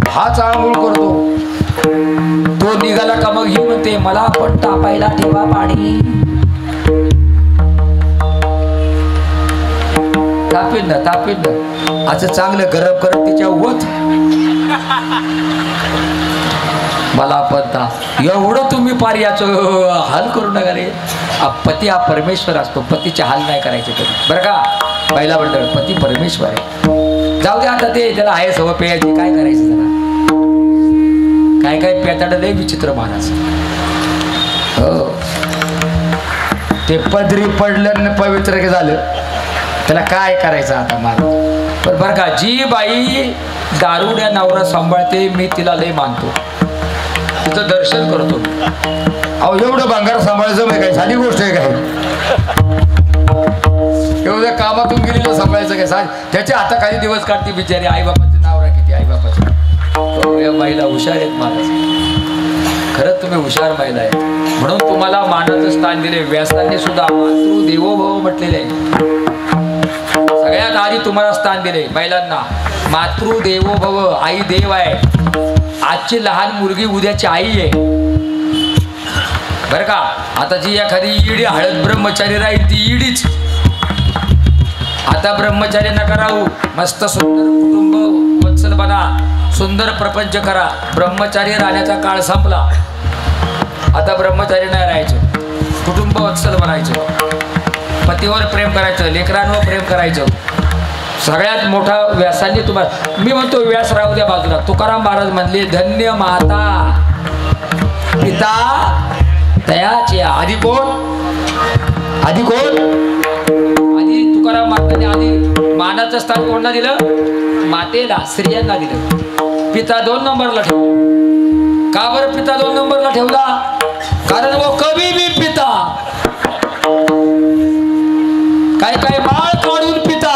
हाच आंघोळ करतो. तो निघाला का मग ही म्हणते मला पण तापायला ठेवा पाणी. तापीन ना असं चांगलं गरम करत तिच्या वत मला पण एवढं तुम्ही पार याचं हाल करू नका रे. पती हा परमेश्वर असतो, पतीचे हाल नाही करायचे कधी, बरं का? पहिला मंडळ पती परमेश्वर आहे. जाऊ दे आता, ते त्याला आहे सवय पेयाची, काय करायचं त्याला. काय पेताड लय विचित्र महाराज. हो, ते पदरी पडलं पवित्र झालं, त्याला काय करायचं आता महाराज. पण बरं का, जी बाई दारुड्या नवरा सांभाळते मी तिला लय मानतो, तिचं दर्शन करतो. अहो एवढं भांगार सांभाळायचं म्हणजे काय साधी गोष्ट आहे काय? एवढ्या कामातून गेलेलं सांभाळायचं काय साध? त्याच्या हाताखाली दिवस काढते बिचारी. आईबापाचं नाव किती आईबापाचं. या महिला हुशार आहेत महाराज, खरंच तुम्ही हुशार महिला आहे. म्हणून तुम्हाला मानाचं स्थान दिले. व्यासांनी सुद्धा मातृ देवो भव म्हटलेले आहे. सगळ्यात आधी तुम्हाला स्थान दिले महिलांना. मातृ देवो भव, आई देव आहे. आजची लहान मुलगी उद्याची आई आहे, बरं का? आता जी एखादी ईडी हळद ब्रह्मचारी राहील ती ईडीच. आता ब्रह्मचारी नका राहू, मस्त सुंदर कुटुंब वत्सल बना, सुंदर प्रपंच करा. ब्रह्मचारी राहण्याचा काळ संपला. आता ब्रह्मचारी नाही राहायचं, कुटुंब वत्सल बनायचं, पतीवर प्रेम करायचं, लेकरांवर प्रेम करायचं. सगळ्यात मोठा व्यासांनी तुम्हाला, मी म्हणतो व्यास राहू द्या बाजूला, तुकाराम महाराज म्हणले धन्य माता पिता तयाची. आधी कोण? आधी तुकाराम महाराजांनी आधी मानाचं स्थान कोणाला दिलं? मातेला, स्त्रियांना दिलं. पिता 2 नंबरला ठेवला. का बरं पिता 2 नंबरला ठेवला? कारण वो कभी भी पिता, काय माळ काढून पिता,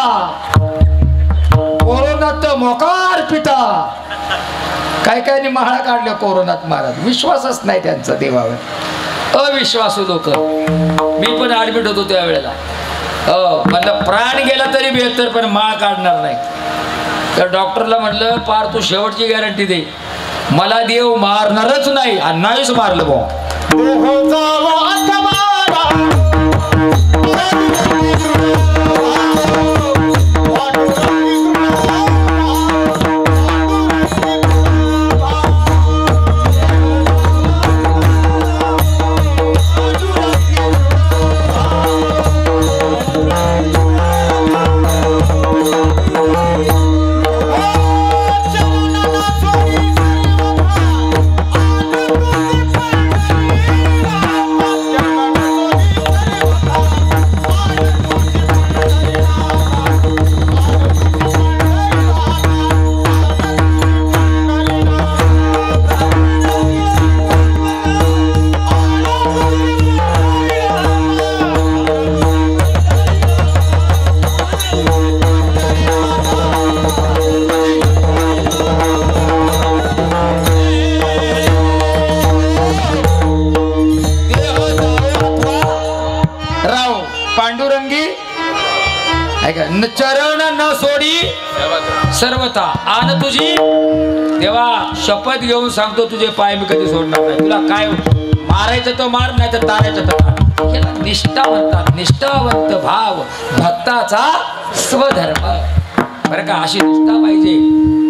कोरोनात मोकार पिता. काय माळा काढल्या कोरोनात महाराज. विश्वासच नाही त्यांचा देवावर, अविश्वासू लोक. मी पण ऍडमिट होतो त्यावेळेला. म्हणलं प्राण गेला तरी बेहतर, पण माळ काढणार नाही. तर डॉक्टरला म्हटलं पार तू शेवटची गॅरंटी दे, मला देव मारणारच नाही. आणि नाहीच मारलं भाऊ. चरण न सोडी सर्वथा आन तुझी. देवा शपथ घेऊन सांगतो तुझे पाय मी कधी सोडणार नाही. तुला काय मारायचं तर मार, नाही तर तारायचं तर तार. याला निष्ठा म्हणतात. निष्ठावंत भाव भक्ताचा स्वधर्म. बरं का, अशी निष्ठा पाहिजे.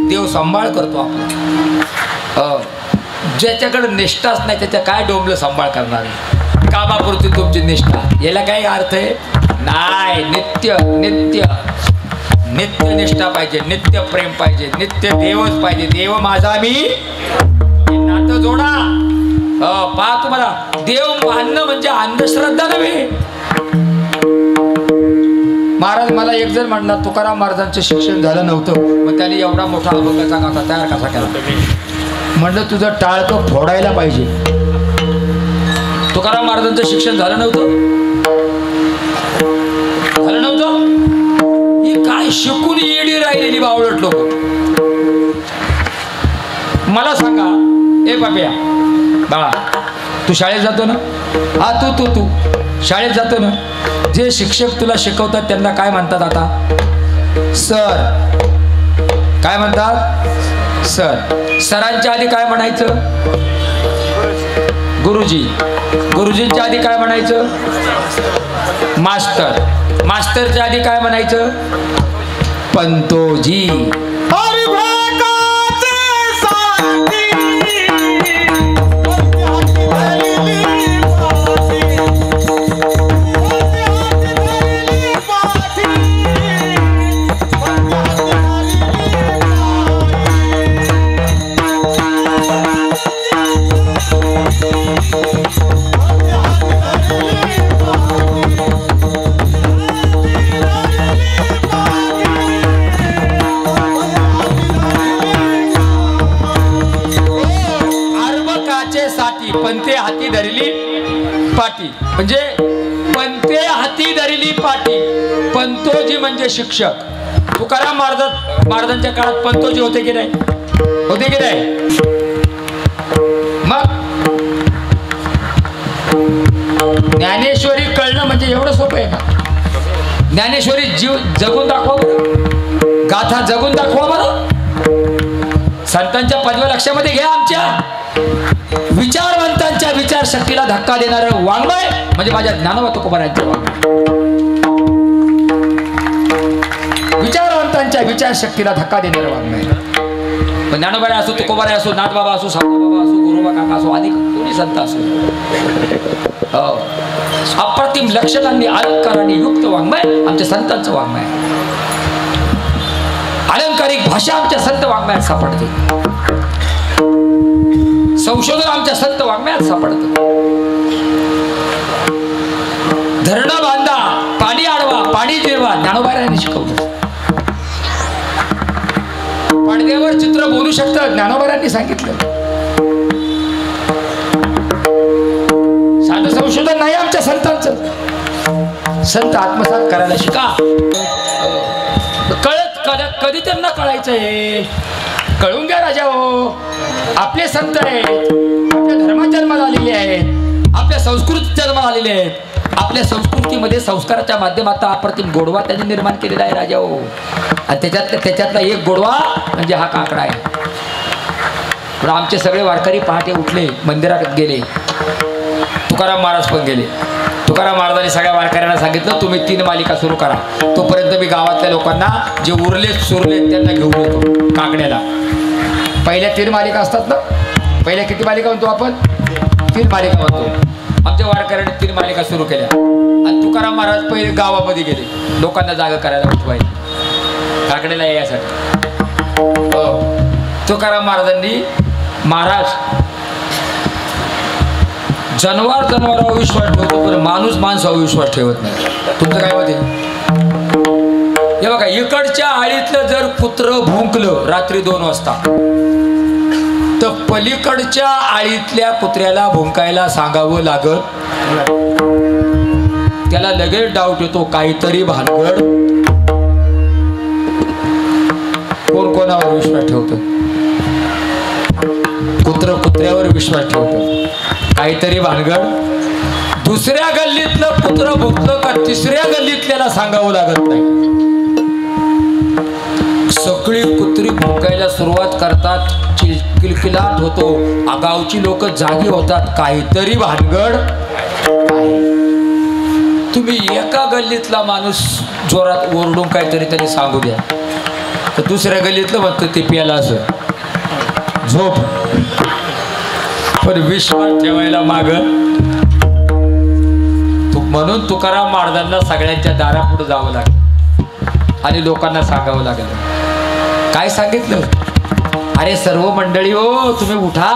देव सांभाळ करतो आपला. ज्याच्याकडे निष्ठाच नाही त्याच्या काय डोंबलं सांभाळ करणार आहे. कामापुरती तुमची निष्ठा, याला काही अर्थ आहे नाही. नित्य नित्य नित्य निष्ठा पाहिजे, नित्य प्रेम पाहिजे, नित्य देवच पाहिजे. देव माझा मी, नातं जोडा. पहा, तुम्हाला देव मानणं म्हणजे अंधश्रद्धा नव्हे. महाराज, मला एक जण म्हणला तुकाराम महाराजांचं शिक्षण झालं नव्हतं, मग त्याने एवढा मोठा अभंगाचा गाथा तयार कसा केला. म्हणलं तुझं टाळकं फोडायला पाहिजे. तुकाराम महाराजांचं शिक्षण झालं नव्हतं, झालं नव्हतं. ही काय शिकून येडी राहिलेली बावळट लोक. मला सांगा, ए बाप्या बाळा, तू शाळेत जातो ना? हा, तू शाळेत जातो ना? जे शिक्षक तुला शिकवतात त्यांना काय म्हणतात आता? सर. काय म्हणतात? सर. सरांच्या आधी काय म्हणायचं? गुरुजी. गुरुजींच्या आधी काय म्हणायचं? मास्टर. मास्टरच्या आधी काय म्हणायचं? पंतोजी. पंते हाती धरली पाटी, म्हणजे पंते हाती धरली पाटी. पंतोजी म्हणजे शिक्षक. तुकाराम महाराजांच्या काळात पंतोजी होते की नाही? होते की नाही? मग ज्ञानेश्वरी कळणं म्हणजे एवढं सोपं आहे का? ज्ञानेश्वरी जीव जगून दाखवा बरं, गाथा जगून दाखवा बरं. संतांच्या पदव्या लक्षामध्ये घ्या. आमच्या विचारवंतांच्या विचारशक्तीला धक्का देणारं वाङ्मय म्हणजे माझ्या ज्ञानोबा तुकोबारायांचं वाङ्मय. विचारवंतांच्या विचारशक्तीला धक्का देणारं वाङ्मय. ज्ञानोबा असो, तुकोबाराय असो, नाथबाबा असो, सावळाबाबा असो, गुरुबा काका असो, आदी कोणी संत असो, अप्रतिम लक्षणांनी अलंकारांनी युक्त वाङ्मय आमच्या संतांचं वाङ्मय. अलंकारिक भाषा आमच्या संत वाङ्मयात सापडते. संशोधन आमच्या संत वाङ्मयात सापडतं. धरणं बांधा, पाणी अडवा, पाणी जिरवा, ज्ञानोबारायांनी शिकवलं. पडद्यावर चित्र बोलू शकतं, ज्ञानोबारायांनी सांगितलं. साधं संशोधन नाही आमच्या संतांचं. संत आत्मसात करायला शिका. कधी त्यांना कळायचं हे कळून घ्या राजा हो. आपले संत आहेत, आपल्या धर्मात जन्माला आलेले आहेत, आपल्या संस्कृतीत जन्माला आलेले आहेत. आपल्या संस्कृतीमध्ये संस्काराच्या माध्यमातून अप्रतिम गोडवा त्यांनी निर्माण केलेला आहे राजा हो. आणि त्याच्यातला एक गोडवा म्हणजे हा काकडा आहे. पण आमचे सगळे वारकरी पहाटे उठले, मंदिरात गेले. तुकाराम महाराज पण गेले. तुकाराम महाराजांनी सगळ्या वारकऱ्यांना सांगितलं तुम्ही 3 मालिका सुरू करा. तोपर्यंत मी गावातल्या लोकांना जे उरलेत सुरलेत त्यांना घेऊन येतो काकड्याला. पहिल्या 3 मालिका असतात ना. पहिल्या किती मालिका म्हणतो आपण? 3 मालिका म्हणतो. आमच्या वारकऱ्यांनी 3 मालिका सुरू केल्या. आणि तुकाराम महाराज पहिले गावामध्ये गेले लोकांना जागा करायला उठवायला काकड्याला यासाठी. तुकाराम महाराजांनी महाराज जनावरावर विश्वास ठेवतो पण माणूस माणसावर विश्वास ठेवत नाही. तुमचं काय मत आहे? हे बघा, इकडच्या आळीतलं जर कुत्र भुंकलं रात्री 2 वाजता तर पलीकडच्या आळीतल्या कुत्र्याला भुंकायला सांगावं लागत. त्याला लगेच डाऊट येतो काहीतरी भानगड. कोण कोणावर विश्वास ठेवतं? कुत्र्यावर विश्वास ठेवतं. काहीतरी भानगड. दुसऱ्या गल्लीतलं कुत्र भुंकलं का तिसऱ्या गल्लीतल्याला सांगावं लागत नाही. सगळी कुत्री भुंकायला सुरुवात करतात. किलकिलाट होतो. गावची लोक जागी होतात. काहीतरी भानगड आहे. तुम्ही एका गल्लीतला माणूस जोरात ओरडून काहीतरी त्यांनी सांगू द्या, तर दुसऱ्या गल्लीतलं म्हणतं ते प्याला असं झोप. पण विश्वास ठेवायला माग म्हणून तुकाराम महाराजांना सगळ्यांच्या दारापुढे जावं लागलं आणि लोकांना सांगावं लागलं. काय सांगितलं? अरे सर्व मंडळी हो, तुम्ही उठा.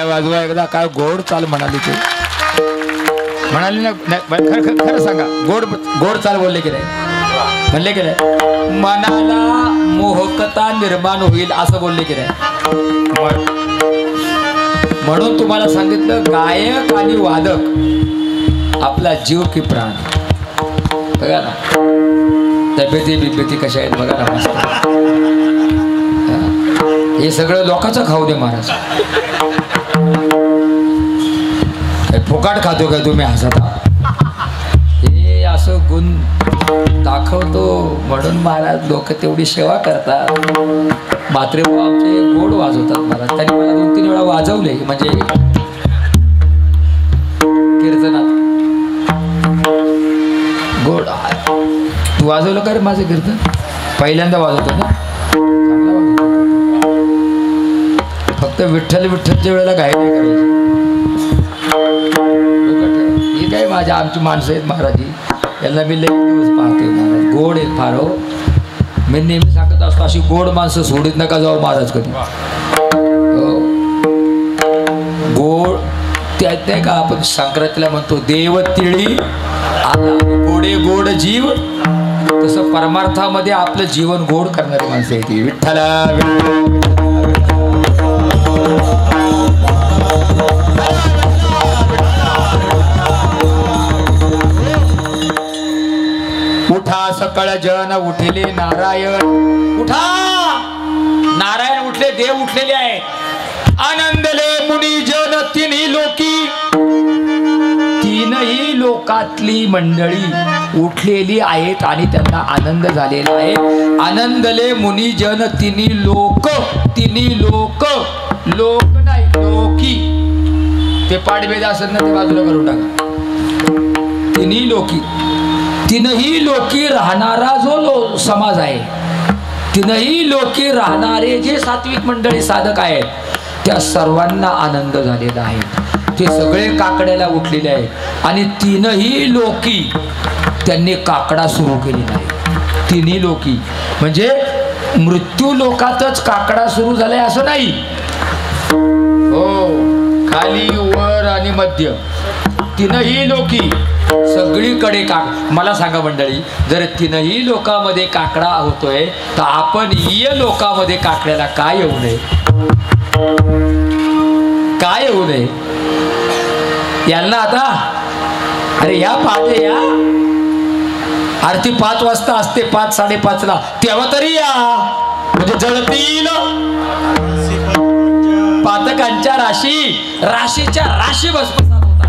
वाजवा एकदा. काय गोड चाल म्हणाली ते, म्हणाली ना? खरं सांगा, गोड गोड चाल बोलले की नाही? म्हणले की नाही? मनाला मोहकता निर्माण होईल असं बोलले की नाही? म्हणून तुम्हाला सांगितलं, गायक आणि वादक आपला जीव की प्राण. बघा ना तब्येती बिब्येती कशा आहेत बघा ना, मस्त. हे सगळं लोकांचं खाऊ दे महाराज. फुकाट खातो काय तुम्ही हसता? हे असं गुण दाखवतो म्हणून महाराज लोक तेवढी सेवा करतात. मात्रे आमचे गोड वाजवतात महाराज. त्यांनी मला 2-3 वेळा वाजवले, म्हणजे कीर्तनात गोड. तू वाजवलं का रे माझं कीर्तन? पहिल्यांदा वाजवतो ना, चांगला वाजवतो. फक्त विठ्ठल विठ्ठलच्या वेळेला घाई नाही करायची. ही काय माझ्या आमची माणसं आहेत महाराजी, यांना मी लई दिवस पाहते महाराज. गोड आहेत फार हो. मी नेहमी सांगत असतो, अशी गोड माणसं सोडीत नका जाऊ महाराज कधी. हो गोड त्यात नाही का आपण संक्रांतीला म्हणतो, देव तिळी आता गोडे गोड जीव, तसं परमार्थामध्ये आपलं जीवन गोड करणारी माणसं आहेत ती. विठ्ठला उठा सकळ जन उठले नारायण. उठा, नारायण उठले, देव उठलेले आहेत. आनंदले मुनी जन तिन्ही लोकी. तीनही लोकातली मंडळी उठलेली आहेत आणि त्यांना आनंद झालेला आहे. आनंदले मुनी जन तिन्ही लोक. तिन्ही लोक, लोक नाही लोकी. ते पाठभेद असेल ना ते बाजूला करून टाका. तिन्ही लोकी, तीनही लोकी राहणारा जो समाज आहे तीनही लोकी राहणारे जे सात्विक मंडळी साधक आहेत त्या सर्वांना आनंद झालेला आहे. ते सगळे काकड्याला उठलेले आहेत आणि तीनही लोकी त्यांनी काकडा सुरू केलेला आहे. तिन्ही लोकी म्हणजे मृत्यू लोकातच काकडा सुरू झालाय असं नाही. हो, खाली वर आणि मध्य तीनही लोकी सगळीकडे मला सांगा मंडळी, जर तीनही लोकांमध्ये काकडा होतोय तर आपण ये लोकांमध्ये काकड्याला काय येऊ नये? काय येऊ नये? यांना आता अरे या पहाटे या, आरती 5 वाजता असते, 5 साडेपाचला, तेव्हा तरी या म्हणजे जळतील पातकांच्या राशीच्या राशी भस्मसात होतात.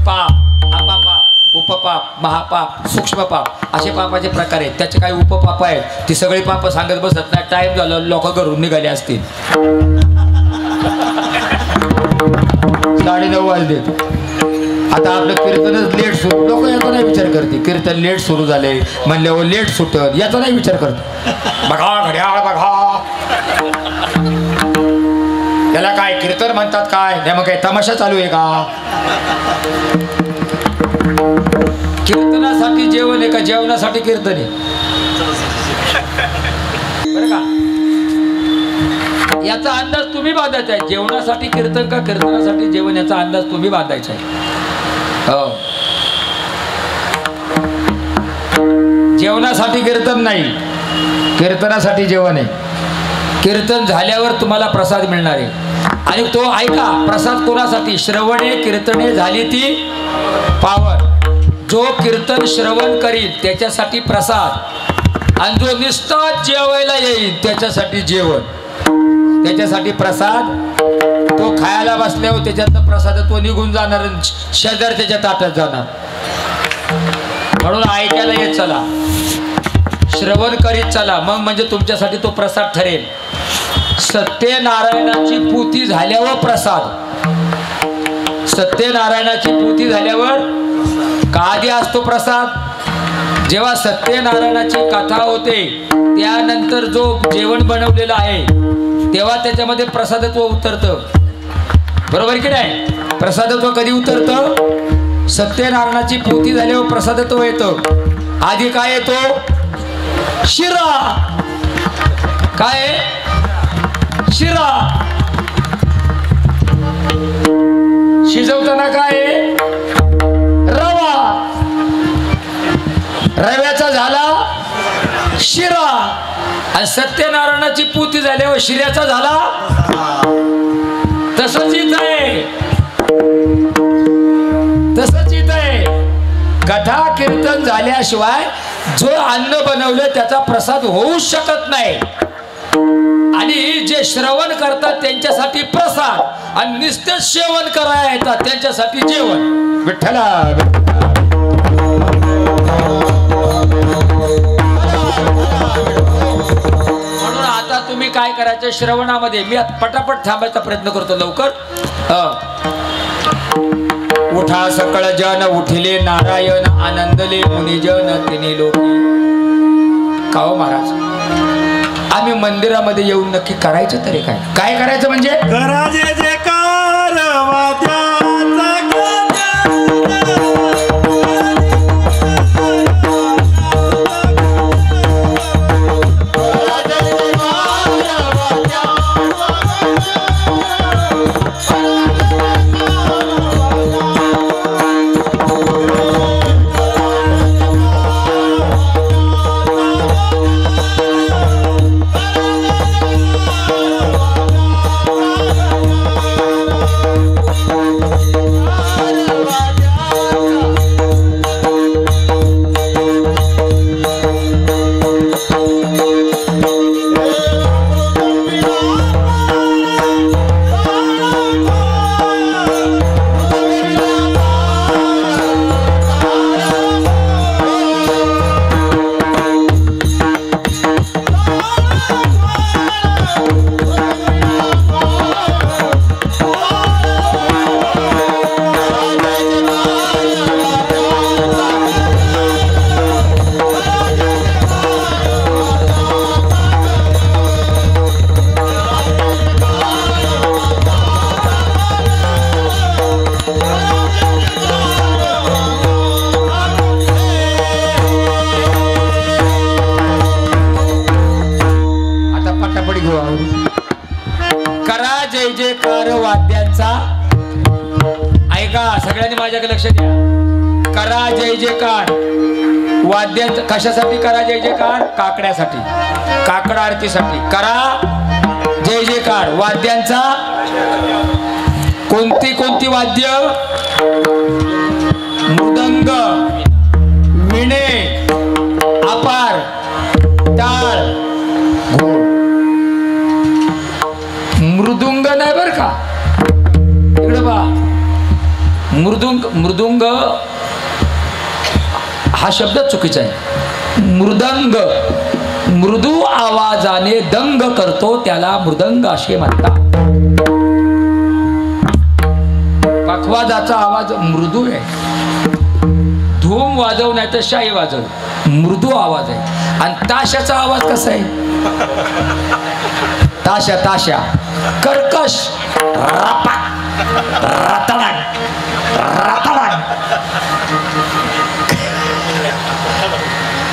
पाप, अपापाप, उपपाप, महापाप, सूक्ष्म पाप असे पापाचे प्रकार आहेत. त्याचे काही उपपाप आहेत, ती सगळी पाप सांगत बसत नाही. टाइम झालं, लोक घरून निघाले असतील. 9:30 वाजलेत. आता आपलं कीर्तनच लेट सुरू, लोक याचा नाही विचार करते. कीर्तन लेट सुरू झाले म्हणल्यावर लेट सुटत, याचा नाही विचार करते. बघा घड्याळ बघा, त्याला काय कीर्तन म्हणतात काय? नाही मग काय तमाशा चालू आहे का? कीर्तनासाठी जेवण आहे का जेवणासाठी कीर्तन आहे? बरं का, याचा अंदाज तुम्ही बांधायचा आहे. जेवणासाठी कीर्तन का कीर्तनासाठी जेवण याचा अंदाज तुम्ही बांधायचा आहे. हो, जेवणासाठी कीर्तन नाही, कीर्तनासाठी जेवण आहे. कीर्तन झाल्यावर तुम्हाला प्रसाद मिळणार आहे आणि तो ऐका, प्रसाद कोणासाठी? श्रवणे कीर्तने झाली ती पावन. जो कीर्तन श्रवण करील त्याच्यासाठी प्रसाद आणि जो निस्ताच जेवायला येईल त्याच्यासाठी जेवण, त्याच्यासाठी प्रसाद. तो खायला बसल्यावर त्याच्यातनं प्रसाद तो निघून जाणार, शेजार त्याच्या ताटात जाणार. म्हणून ऐकायला येत चला, श्रवण करीत चला, मग म्हणजे तुमच्यासाठी तो प्रसाद ठरेल. सत्यनारायणाची पूती झाल्यावर प्रसाद, सत्यनारायणाची पूती झाल्यावर कधी असतो प्रसाद? जेव्हा सत्यनारायणाची कथा होते त्यानंतर जो जेवण बनवलेलं आहे तेव्हा त्याच्यामध्ये प्रसादत्व उतरतं. बरोबर की नाही? प्रसादत्व कधी उतरतं? सत्यनारायणाची पूती झाल्यावर प्रसादत्व येतं. आधी काय येतो? शिरा. काय? शिरा. शिजवताना काय? रवा. रव्याचा झाला शिरा आणि सत्यनारायणाची पूती झाल्यावर शिऱ्याचा झाला. तसंच इथं आहे, तसंच इथं आहे. कथा कीर्तन झाल्याशिवाय जो अन्न बनवलं त्याचा प्रसाद होऊ शकत नाही. आणि जे श्रवण करतात त्यांच्यासाठी प्रसाद आणि नुसतं सेवन करायला येतात त्यांच्यासाठी जेवण. विठ्ठला म्हणून आता तुम्ही काय करायचं? श्रवणामध्ये मी पटापट थांबायचा प्रयत्न करतो लवकर. उठा सकळ जन उठिले नारायण आनंदले मुनिजन तिने लोकी. का हो महाराज, आम्ही मंदिरामध्ये येऊन नक्की करायचं तरी काय? काय करायचं म्हणजे? कराजे जे कार वाद्याचा करा जय जयकार वाद्यांचा. ऐका सगळ्यांनी माझ्याकडे लक्ष द्या. करा जय जयकार वाद्यांचा. कशासाठी करा जय जयकार? काकड्यासाठी, काकड आरतीसाठी करा जय जयकार वाद्यांचा. कोणती कोणती वाद्य? मृदंग, विणे, अपार, टाळ, घोळ. मृदुंग नाही बर का, इकडे बा. मृदुंग हा शब्द चुकीचा आहे. मृदंग मृदू आवाजाने दंग करतो त्याला मृदंग असे म्हणतात. पखवाजाचा आवाज मृदू आहे. धूम वाजव नाही तर शाही वाजव, मृदू आवाज आहे. आणि ताशाचा आवाज कसा आहे? ताशा ताशा कर्कश, रताळान रताळान.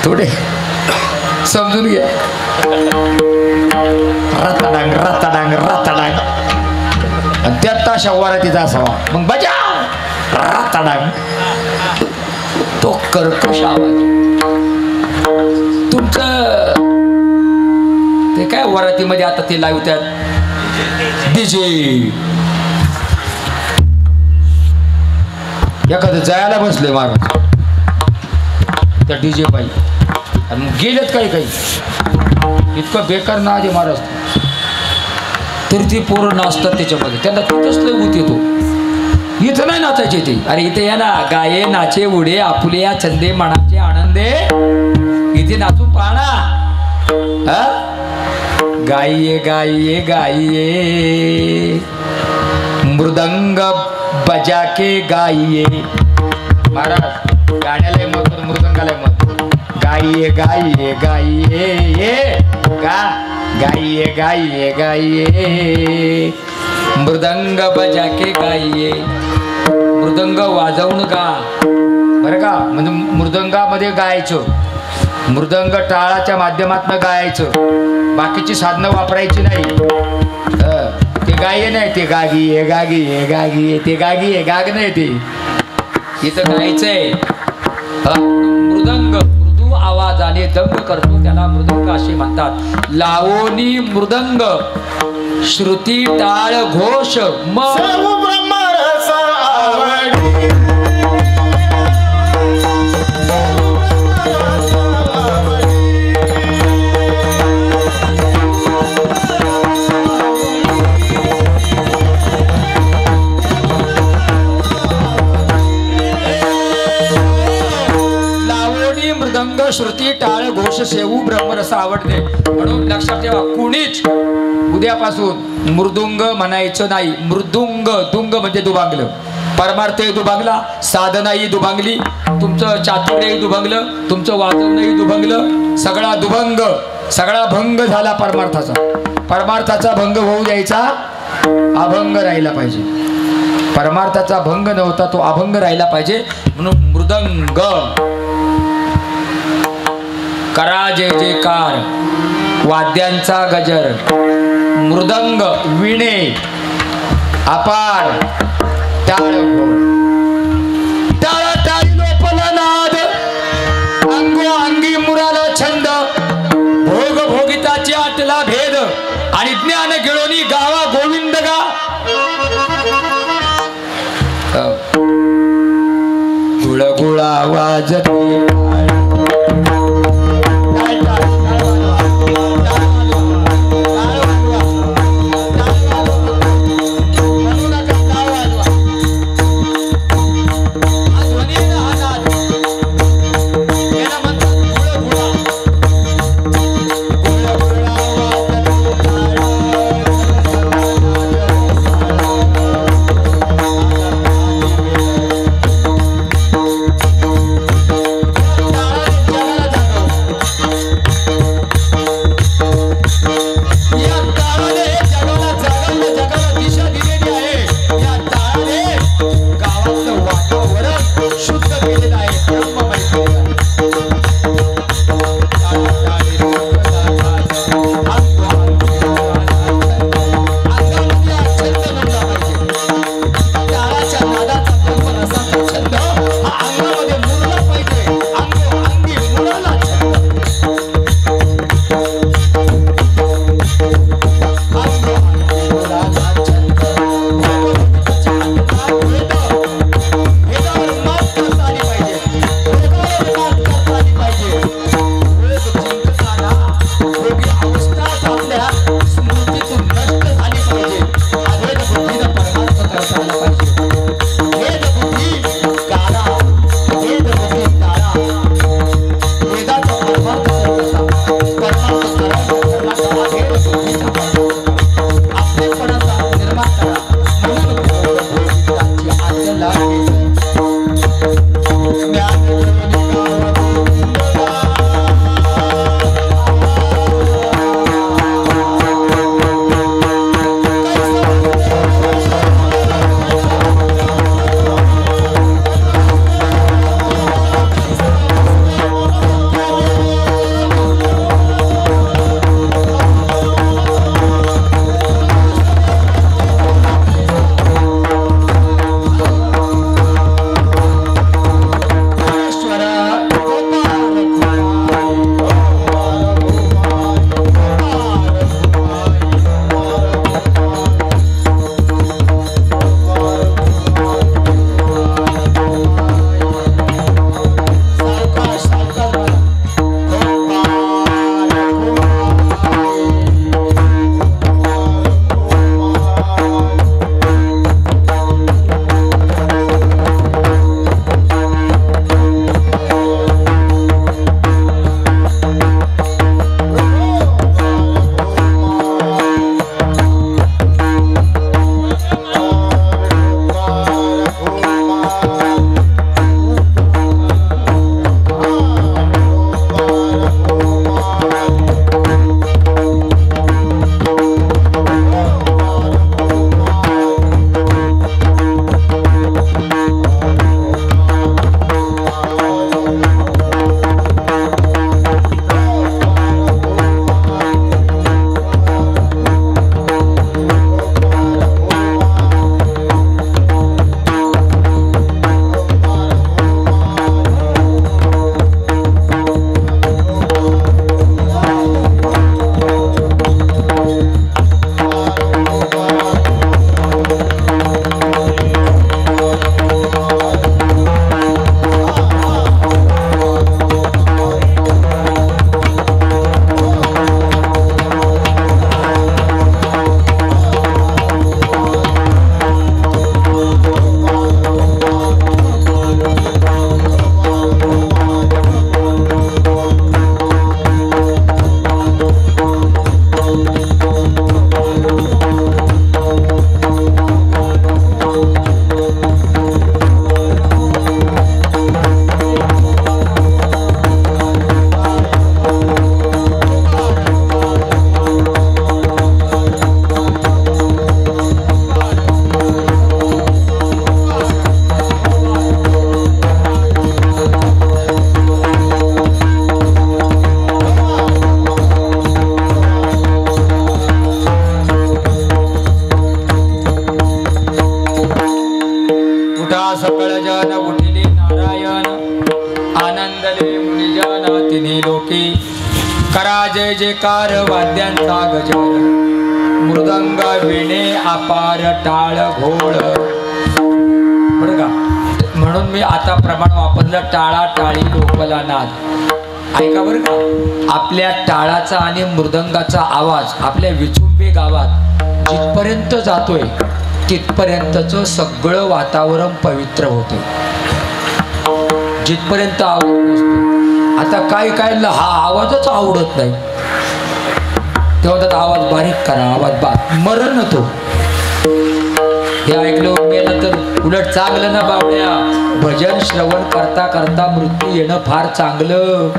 थोडे समजून घ्या. रताडांग रताडांग रताडांग. त्यात ताशा वरातीचा असावा मग बजा रताडांग. तो कर्कश आवाज. तुमचं ते काय वरातीमध्ये आता ते लावतात डीजे. एखादं जायला बसले महाराज त्या डीजे पाहिजे आणि मग गेलेत काही काही. इतकं बेकार नाच आहे महाराज. तरी ती पोरं नाचतात त्याच्यामध्ये. त्यांना तिथंच लय ऊत येतो. इथं नाही नाचायचे ते. अरे इथे या ना, गाये नाचे उडे आपुले छंदे मनाचे आनंदे. इथे नाचून पाहणा. गाइये गाइये गाइये मृदंग बजा के गाइये. महाराज गाण्याला मत मृदंगाला मत. गाइये गाइये गाइये ये गा गाइये गाइये गाइये मृदंग बजा के गाइये. मृदंग वाजवून गा बरं का. म्हणजे मृदंगामध्ये गायचं. मृदंग टाळाच्या माध्यमातून गायचं. बाकीची साधनं वापरायची नाही. ते गाये नाही, ते गागी आहे गागी आहे गागी आहे. ते गागी आहे गाग नाही. ते इथं गायचंय. मृदंग मृदू आवाजाने दंग करतो त्याला मृदंग असे म्हणतात. लावणी मृदंग श्रुती टाळ घोष मग ब्रह्मरस आवडी. श्रुती टाळ घोष सेवू ब्रह्मरस आवडते. म्हणून लक्षात ठेवा कुणीच उद्यापासून मृदुंग म्हणायचं नाही. मृदुंग दुंग म्हणजे दुभांगलं. परमार्थही दुभांगला, साधनाही दुभांगली, तुमचं चातुर्यही दुभंगलं, तुमचं वाजवणंही दुभंगलं. सगळा दुभंग, सगळा भंग झाला परमार्थाचा. परमार्थाचा भंग होऊ द्यायचा, अभंग राहिला पाहिजे. परमार्थाचा भंग नव्हता, तो अभंग राहिला पाहिजे. म्हणून मृदंग करा जय जयकार वाद्यांचा गजर. मृदंग विणे अपार टाळ टाळा टाळी लोपला नाद. अंगो अंगी मुराला छंद. भोग भोगिताची आटला भेद. आणि ज्ञान गिळोनी गावा गोविंद गा. गुळगुळा वाजते तिन्ही लोकी करा जय जयकार वाद्यांचा गजर मृदंग विणे अपार टाळ घोळ बरं का. म्हणून मी आता प्रमाण वापरलं टाळा टाळी लोकला नाद. ऐका बरं का, आपल्या टाळाचा आणि मृदंगाचा आवाज आपल्या विचुंबे गावात जिथपर्यंत जातोय तिथपर्यंतचं सगळं वातावरण पवित्र होते. जिथपर्यंत आवडत नसतो. आता काय काय हा आवाजच आवडत नाही तेव्हा त्यात आवाज बारीक करा, आवाज मरण तो हे ऐकलं गेलं तर उलट चांगलं ना बावड्या. भजन श्रवण करता करता मृत्यू येणं फार चांगलं.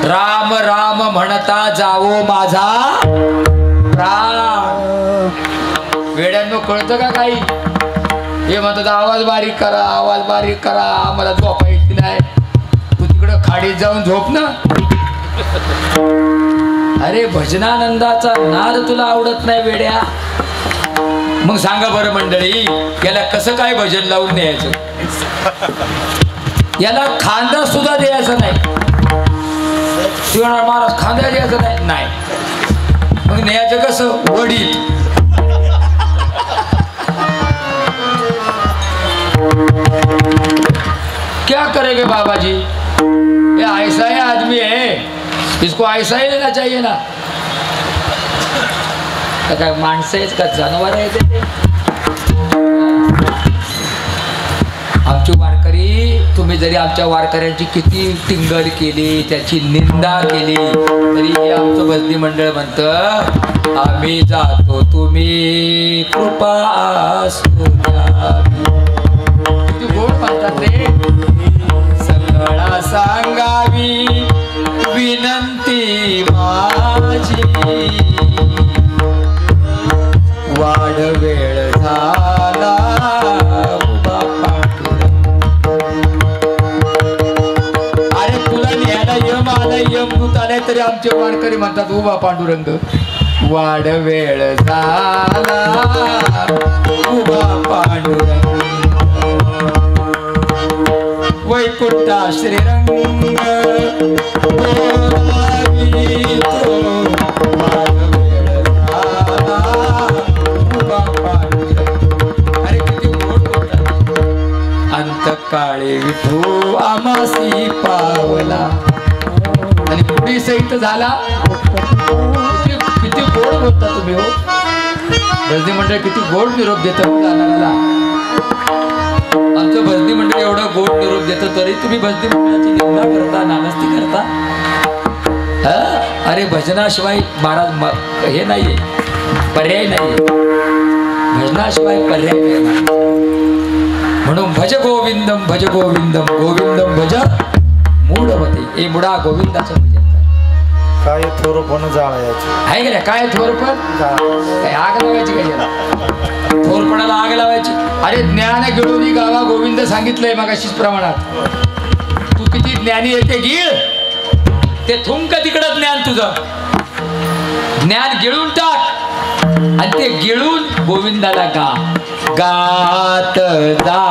राम राम म्हणता जावो माझा प्राण. वेड्यांनो कळतं का काही? हे म्हणतात आवाज बारीक करा, आवाज बारीक करा, आम्हाला झोपा येत नाही. तू तिकडं खाडीत जाऊन झोप ना. अरे भजनानंदाचा नाद तुला आवडत नाही वेड्या. मग सांगा बरं मंडळी, याला कसं काय भजन लावून न्यायचं? याला खांदा सुद्धा द्यायचा नाही. तू महाराज खांदा द्यायचं नाही. नाही मग न्यायचं कसं? वडील. क्या करेंगे बाबा जी, ये ऐसा ही आदमी है, इसको ऐसा ही लेना चाहिए ना. काय माणसं आहेत का जनावर आहेत ते? आमची वारकरी, तुम्ही जरी आमच्या वारकऱ्यांची किती टिंगल केली, त्याची निंदा केली, तरी हे आमचं भजनी मंडळ म्हणतं आम्ही जातो तुम्ही कृपा असू द्यावी. किती गोड म्हणतात रे. सगळा सांगावी विनंती माझी, वाढ वेळ झाला उभा पांडुरंग. अरे तुला न्यायला यम आला, यम दूत आलाय तरी आमचे वारकरी म्हणतात उभा पांडुरंग. वाढ वेळ झाला उभा पांडुरंग. वैकुंठा श्रीरंग काळे विठू आमासी पावला. आणि पुढे सहित झाला. किती गोड बोलता तुम्ही हो. भजनी मंडळ किती गोड निरोप देतं मुलांना. आमचं भजनी मंडळ एवढं गोड निरोप देतं तरी तुम्ही भजनी मंडळाची निंदा करता, नानस्ती करता. अरे भजनाशिवाय महाराज हे नाहीये, पर्याय नाहीये. भजनाशिवाय पर्याय नाही. म्हणून भज गोविंदम भज गोविंदम गोविंदम भज मूढमते. हे मुडा गोविंदाचं भजन काय थोरपण जाळायचं आहे का नाही? काय थोरपण काय आग लावायची काय? थोरपणाला आग लावायची. अरे ज्ञान गिळून गावा गोविंद सांगितलंय मग अशीच प्रमाणात. तू किती ज्ञानी येते गिळ, ते थुंक तिकडं ज्ञान तुझं. ज्ञान गिळून टाक आणि ते गिळून गोविंदाला गा. गात जा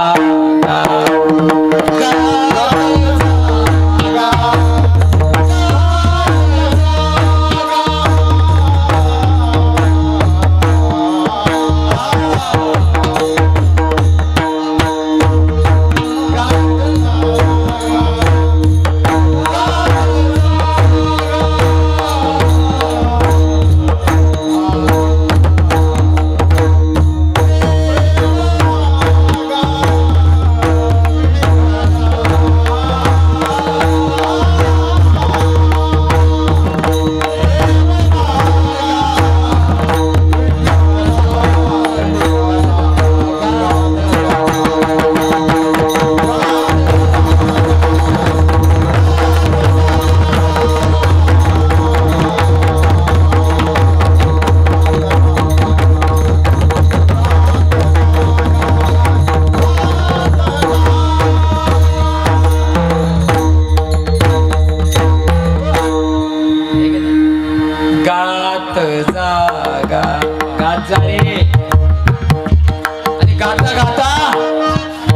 गाता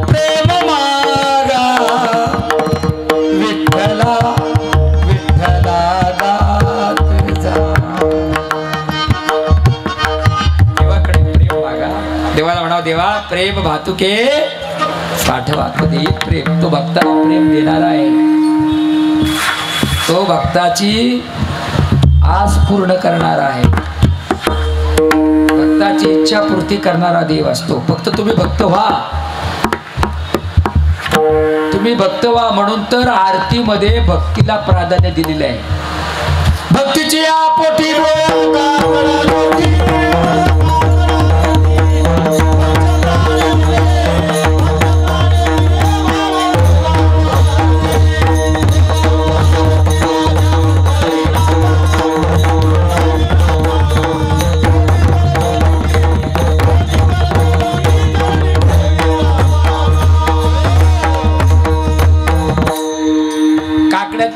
प्रेम मागा विठ्ठला देवाला म्हणावं, देवा प्रेम भातुके पाठवा. तो देईल प्रेम. तो भक्ताला प्रेम देणारा आहे. तो भक्ताची आस पूर्ण करणारा आहे. भक्ताची इच्छा पूर्ती करणारा देव असतो. फक्त तुम्ही भक्त व्हा. तुम्ही भक्त व्हा. म्हणून तर आरतीमध्ये भक्तीला प्राधान्य दिलेलं आहे. भक्तीची या पोटी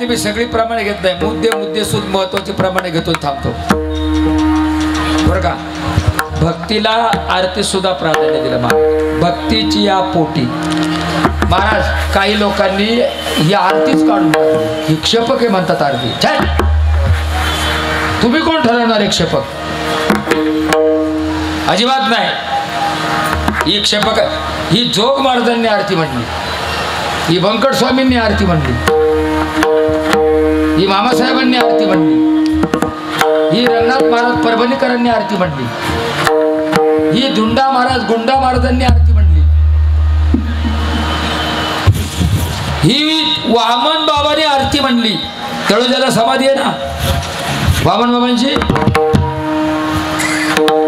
मी सगळी प्रमाणे घेत नाही. मुद्दे सुद्धा महत्वाचे प्रमाणे घेतो, थांबतो बरं का. भक्तीला आरती सुद्धा प्राधान्य दिलं महाराज. भक्तीची या पोटी महाराज काही लोकांनी ही आरतीच काढून टाकली. ही क्षपक आहे म्हणतात आरती. तुम्ही कोण ठरवणार एक क्षपक? अजिबात नाही. ही क्षपक ही जोग महाराजांनी आरती म्हणली, ही व्यंकट स्वामींनी आरती म्हणली, ही मामासाहेबांनी आरती म्हणली, ही रंगनाथ महाराज परभणीकरांनी आरती म्हणली, ही गुंडा महाराजांनी आरती म्हणली, ही वामन बाबांनी आरती म्हणली. तळोजाला समाधी आहे ना वामन बाबांची.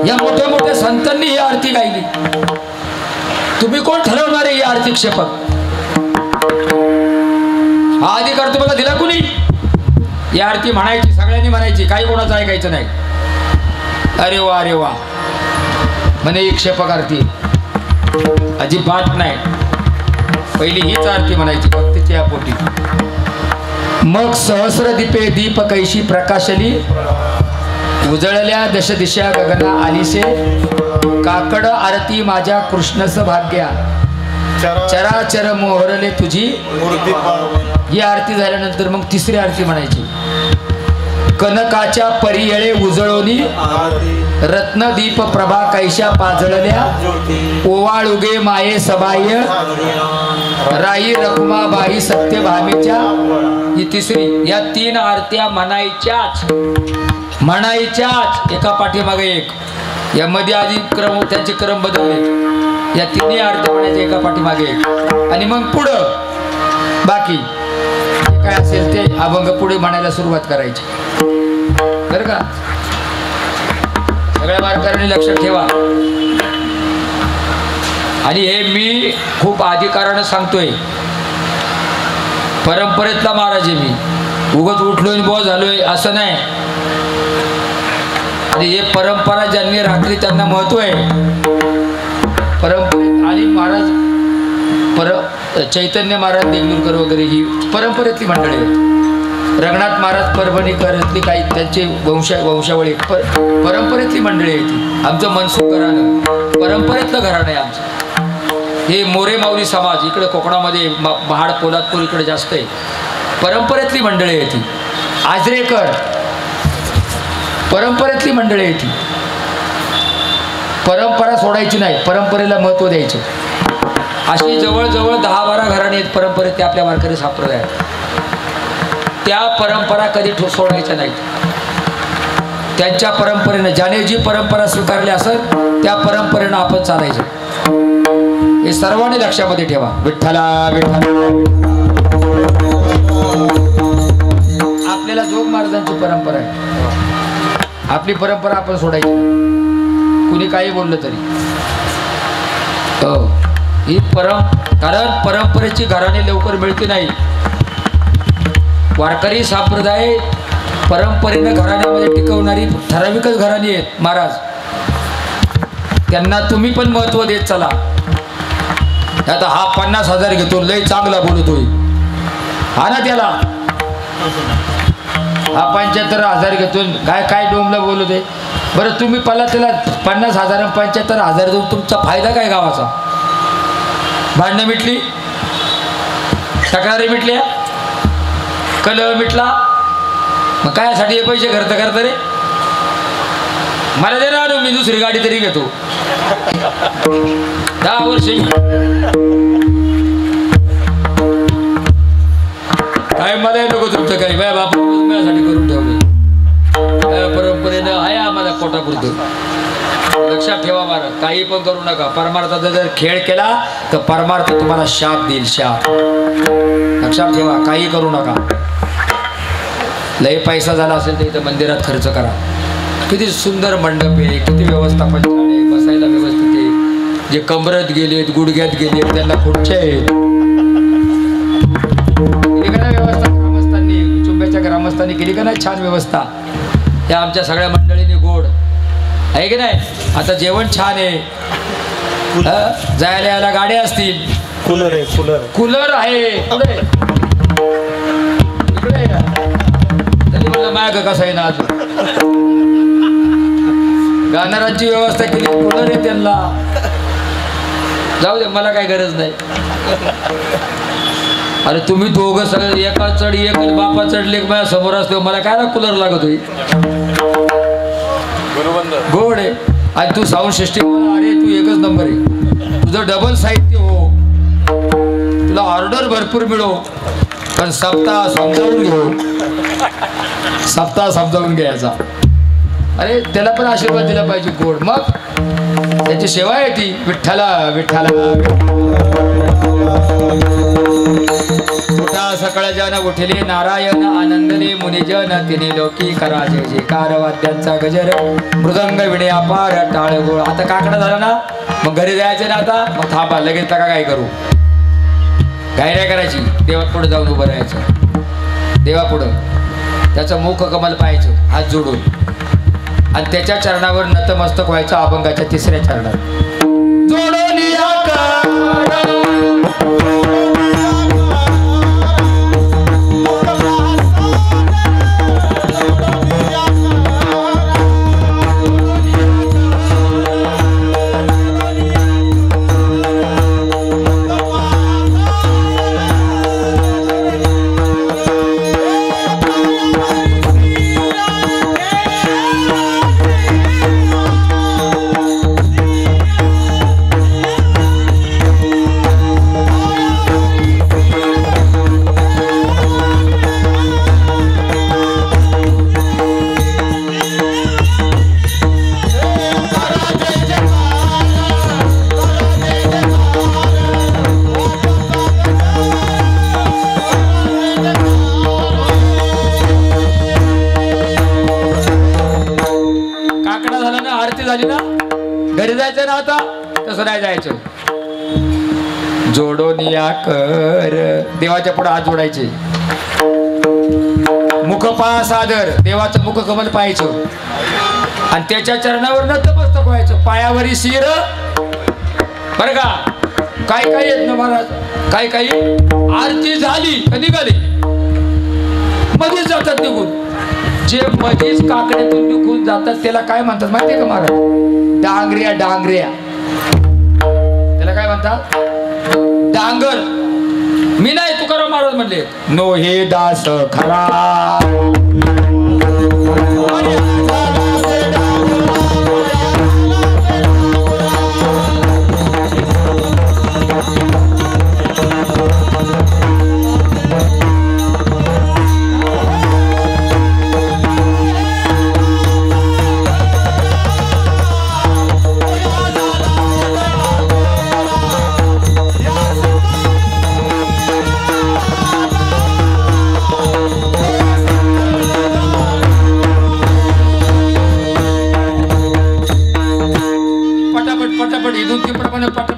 या मोठ्या मोठ्या संतांनी ही आरती गायली. तुम्ही कोण ठरवणार आहे ही आरती क्षेपक? हा अधिकार तुम्हाला दिला कुणी? ही आरती म्हणायची, सगळ्यांनी म्हणायची, काही कोणाचं ऐकायचं नाही. अरे वा अरे वा म्हणे ही क्षेपक आरती. अजिबात नाही. पहिली हीच आरती म्हणायची भक्तीच्या या पोटी. मग सहस्र दीपे दीप कैशी प्रकाशली, उजळल्या दश दिशा गगना आलीसे, काकड आरती माझ्या कृष्णस भाग्या, चराचर मोहरले तुझी. ही आरती झाल्यानंतर मग तिसरी आरती म्हणायची. कनकाच्या परियळे उजळोनी, रत्नदीप प्रभा कैशा पाजळल्या, ओवाळुगे माये सबाह्य, राई रखुमाबाई सत्यभामेच्या. ही तिसरी. या तीन आरत्या म्हणायच्याच एका पाठीमागे एक. यामध्ये आधी क्रम, त्यांचे क्रम बदलले. या तिन्ही आरत्या म्हणायच्या एका पाठीमागे एक. आणि मग पुढं बाकी काय असेल ते अभंग पुढे म्हणायला सुरुवात करायची. बरं का. सगळ्या वारकऱ्यांनी लक्षात ठेवा. आणि हे मी खूप अधिकारानं सांगतोय. परंपरेतला महाराज आहे मी. उगाच उठलोय बोध झालोय असं नाही. आणि हे परंपरा ज्यांनी राखली त्यांना महत्व आहे. परंपरे आणि महाराज चैतन्य महाराज देगलूरकर वगैरे ही परंपरेतली मंडळी आहेत. रंगनाथ महाराज परभणीकरातली काही त्यांचे वंशावळी परंपरेतली मंडळी आहे ती. आमचं मनसुख घराणं परंपरेतलं घराणं आहे आमचं. हे मोरे माऊली समाज इकडे कोकणामध्ये महाड पोलादपूर इकडे जास्त आहे. परंपरेतली मंडळी आहे ती. आजरेकर परंपरेतली मंडळी आहे ती. परंपरा सोडायची नाही, परंपरेला महत्त्व द्यायचं. अशी जवळजवळ 10-12 घराणे आहेत परंपरेत ते आपल्या वारकरी संप्रदायात. त्या परंपरा कधी सोडायच्या नाहीत. त्यांच्या परंपरेनं ज्याने जी परंपरा स्वीकारली असेल त्या परंपरेनं आपण चालायचं. हे सर्वांनी लक्षामध्ये ठेवा. विठ्ठला विठ्ठला. आपल्याला जोग महाराजांची परंपरा आहे. आपली परंपरा आपण सोडायची. कुणी काही बोललं तरी ही कारण परंपरेची घराणे लवकर मिळते नाही. वारकरी संप्रदाय परंपरेनं घराण्यामध्ये टिकवणारी ठराविकच घराणी आहेत महाराज. त्यांना तुम्ही पण महत्व देत चला. आता हा 50,000 घेतो, लय चांगला बोलतोय, हा ना त्याला. हा 75,000 घेतो, काय डोमला बोलतोय. बरं तुम्ही पहिला त्याला 50,000 आणि 75,000 देऊन तुमचा फायदा काय गावाचा? भांडणं मिटली, तक्रारी मिटल्या, कलह मिटला. मग कायसाठी हे पैसे खर्च करता रे? मला दे ना मी दुसरी गाडी तरी घेतो. 10 वर्ष काय मला नको तुमचं काही बाय बापा माझ्यासाठी करून ठेवले. परंपरेनं आहे आम्हाला पोटापुरतं. लक्षात ठेवा महाराज, काही पण करू नका. परमार्थाचा जर खेळ केला तर परमार्थ तुम्हाला शाप देईल, शाप. लक्षात ठेवा, काही करू नका. लय पैसा झाला असेल तर इथं मंदिरात खर्च करा. किती सुंदर मंडप आहे, किती व्यवस्थापन आहे, बसायला व्यवस्थित आहे. जे कमरत गेलेत, गुडघ्यात गेलेत, त्यांना खुर्च्या आहेत. व्यवस्था ग्रामस्थांनी, चुंब्याच्या ग्रामस्थांनी केली का नाही छान व्यवस्था. या आमच्या सगळ्या मंडळींनी गोड आहे की नाही. आता जेवण छान आहे, जायला यायला गाड्या असतील, कूलर आहे, कूलर आहे. पुढे इकडे तरी म्हणलं माग कसं आहे ना, अजून गाणारांची व्यवस्था केली, कूलर आहे त्यांना. जाऊ दे, मला काही गरज नाही. अरे तुम्ही दोघं सगळं एका चढ एक बापा चढले माझ्या समोर असतो, मला काय ना कूलर लागत होई. गोड आहे. आणि तू साऊंड सिस्टीम, अरे तू एकच नंबर आहे. तुझं डबल साहित्य हो, तुला ऑर्डर भरपूर मिळो, पण सप्ताह समजावून घेऊ, सप्ताह समजावून घ्यायचा. अरे त्याला पण आशीर्वाद दिला पाहिजे गोड. मग त्याची सेवा आहे ती. विठ्ठला विठ्ठला उठा सकळ जन उठले नारायण आनंदले मुनिजन तिने लोकी करा जय जयकार वाद्यांचा गजर मृदंग विणे अपार टाळ गोळ. आता काकडा झाला ना, मग घरी जायचं ना. आता मग थांबा, लगेच नका काय करू, काय नाही करायची. देवापुढे जाऊन उभं राहायचं, देवापुढं त्याचं मुख कमल पाहायचं हात जोडून, आणि त्याच्या चरणावर नतमस्तक व्हायचं. अभंगाच्या 3ऱ्या चरणात जोडून घरी जायचं ना. आता तसं नाही जायचं. जोडून या कर, देवाच्या पुढे हात जोडायचे. मुख पहा सादर, देवाचं मुख कमल पाहायचं, आणि त्याच्या चरणावर नतमस्तक व्हायचं. पायावरी शिर, बरं का. काय काय येत ना महाराज, काय काही आरती झाली का निघाली, मध्येच जातात निघून. जे मध्येच काकड्यातून निघून जातात त्याला काय म्हणतात माहितीये का महाराज? डांगऱ्या. डांगऱ्या त्याला काय म्हणतात? डांगर. मी नाही, तुकाराम महाराज म्हणले, नो हे दास खरा.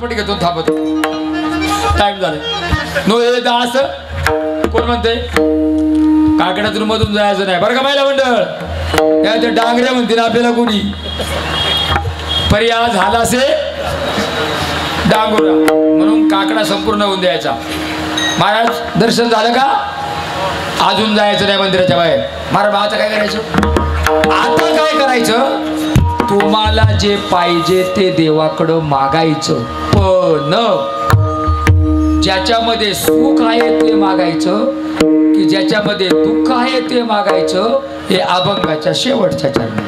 घेतो थांबतो. टाइम झाला. नो हे दास कोण म्हणते? काकड्यातून मधून जायचं नाही बरं का महिला मंडळ. त्या डांगऱ्या म्हणते ना आपल्याला कोणी. पर्याय झाला असे डांगोरा म्हणून काकडा संपूर्ण होऊन द्यायचा. महाराज दर्शन झालं का? अजून जायचं नाही मंदिराच्या बाहेर. महाराज आता काय करायचं? आता काय करायचं? तुम्हाला जे पाहिजे ते देवाकडं मागायचं, पण ज्याच्यामध्ये सुख आहे ते मागायचं की ज्याच्यामध्ये दुःख आहे ते मागायचं. हे अभंगाच्या शेवटच्या चरणी.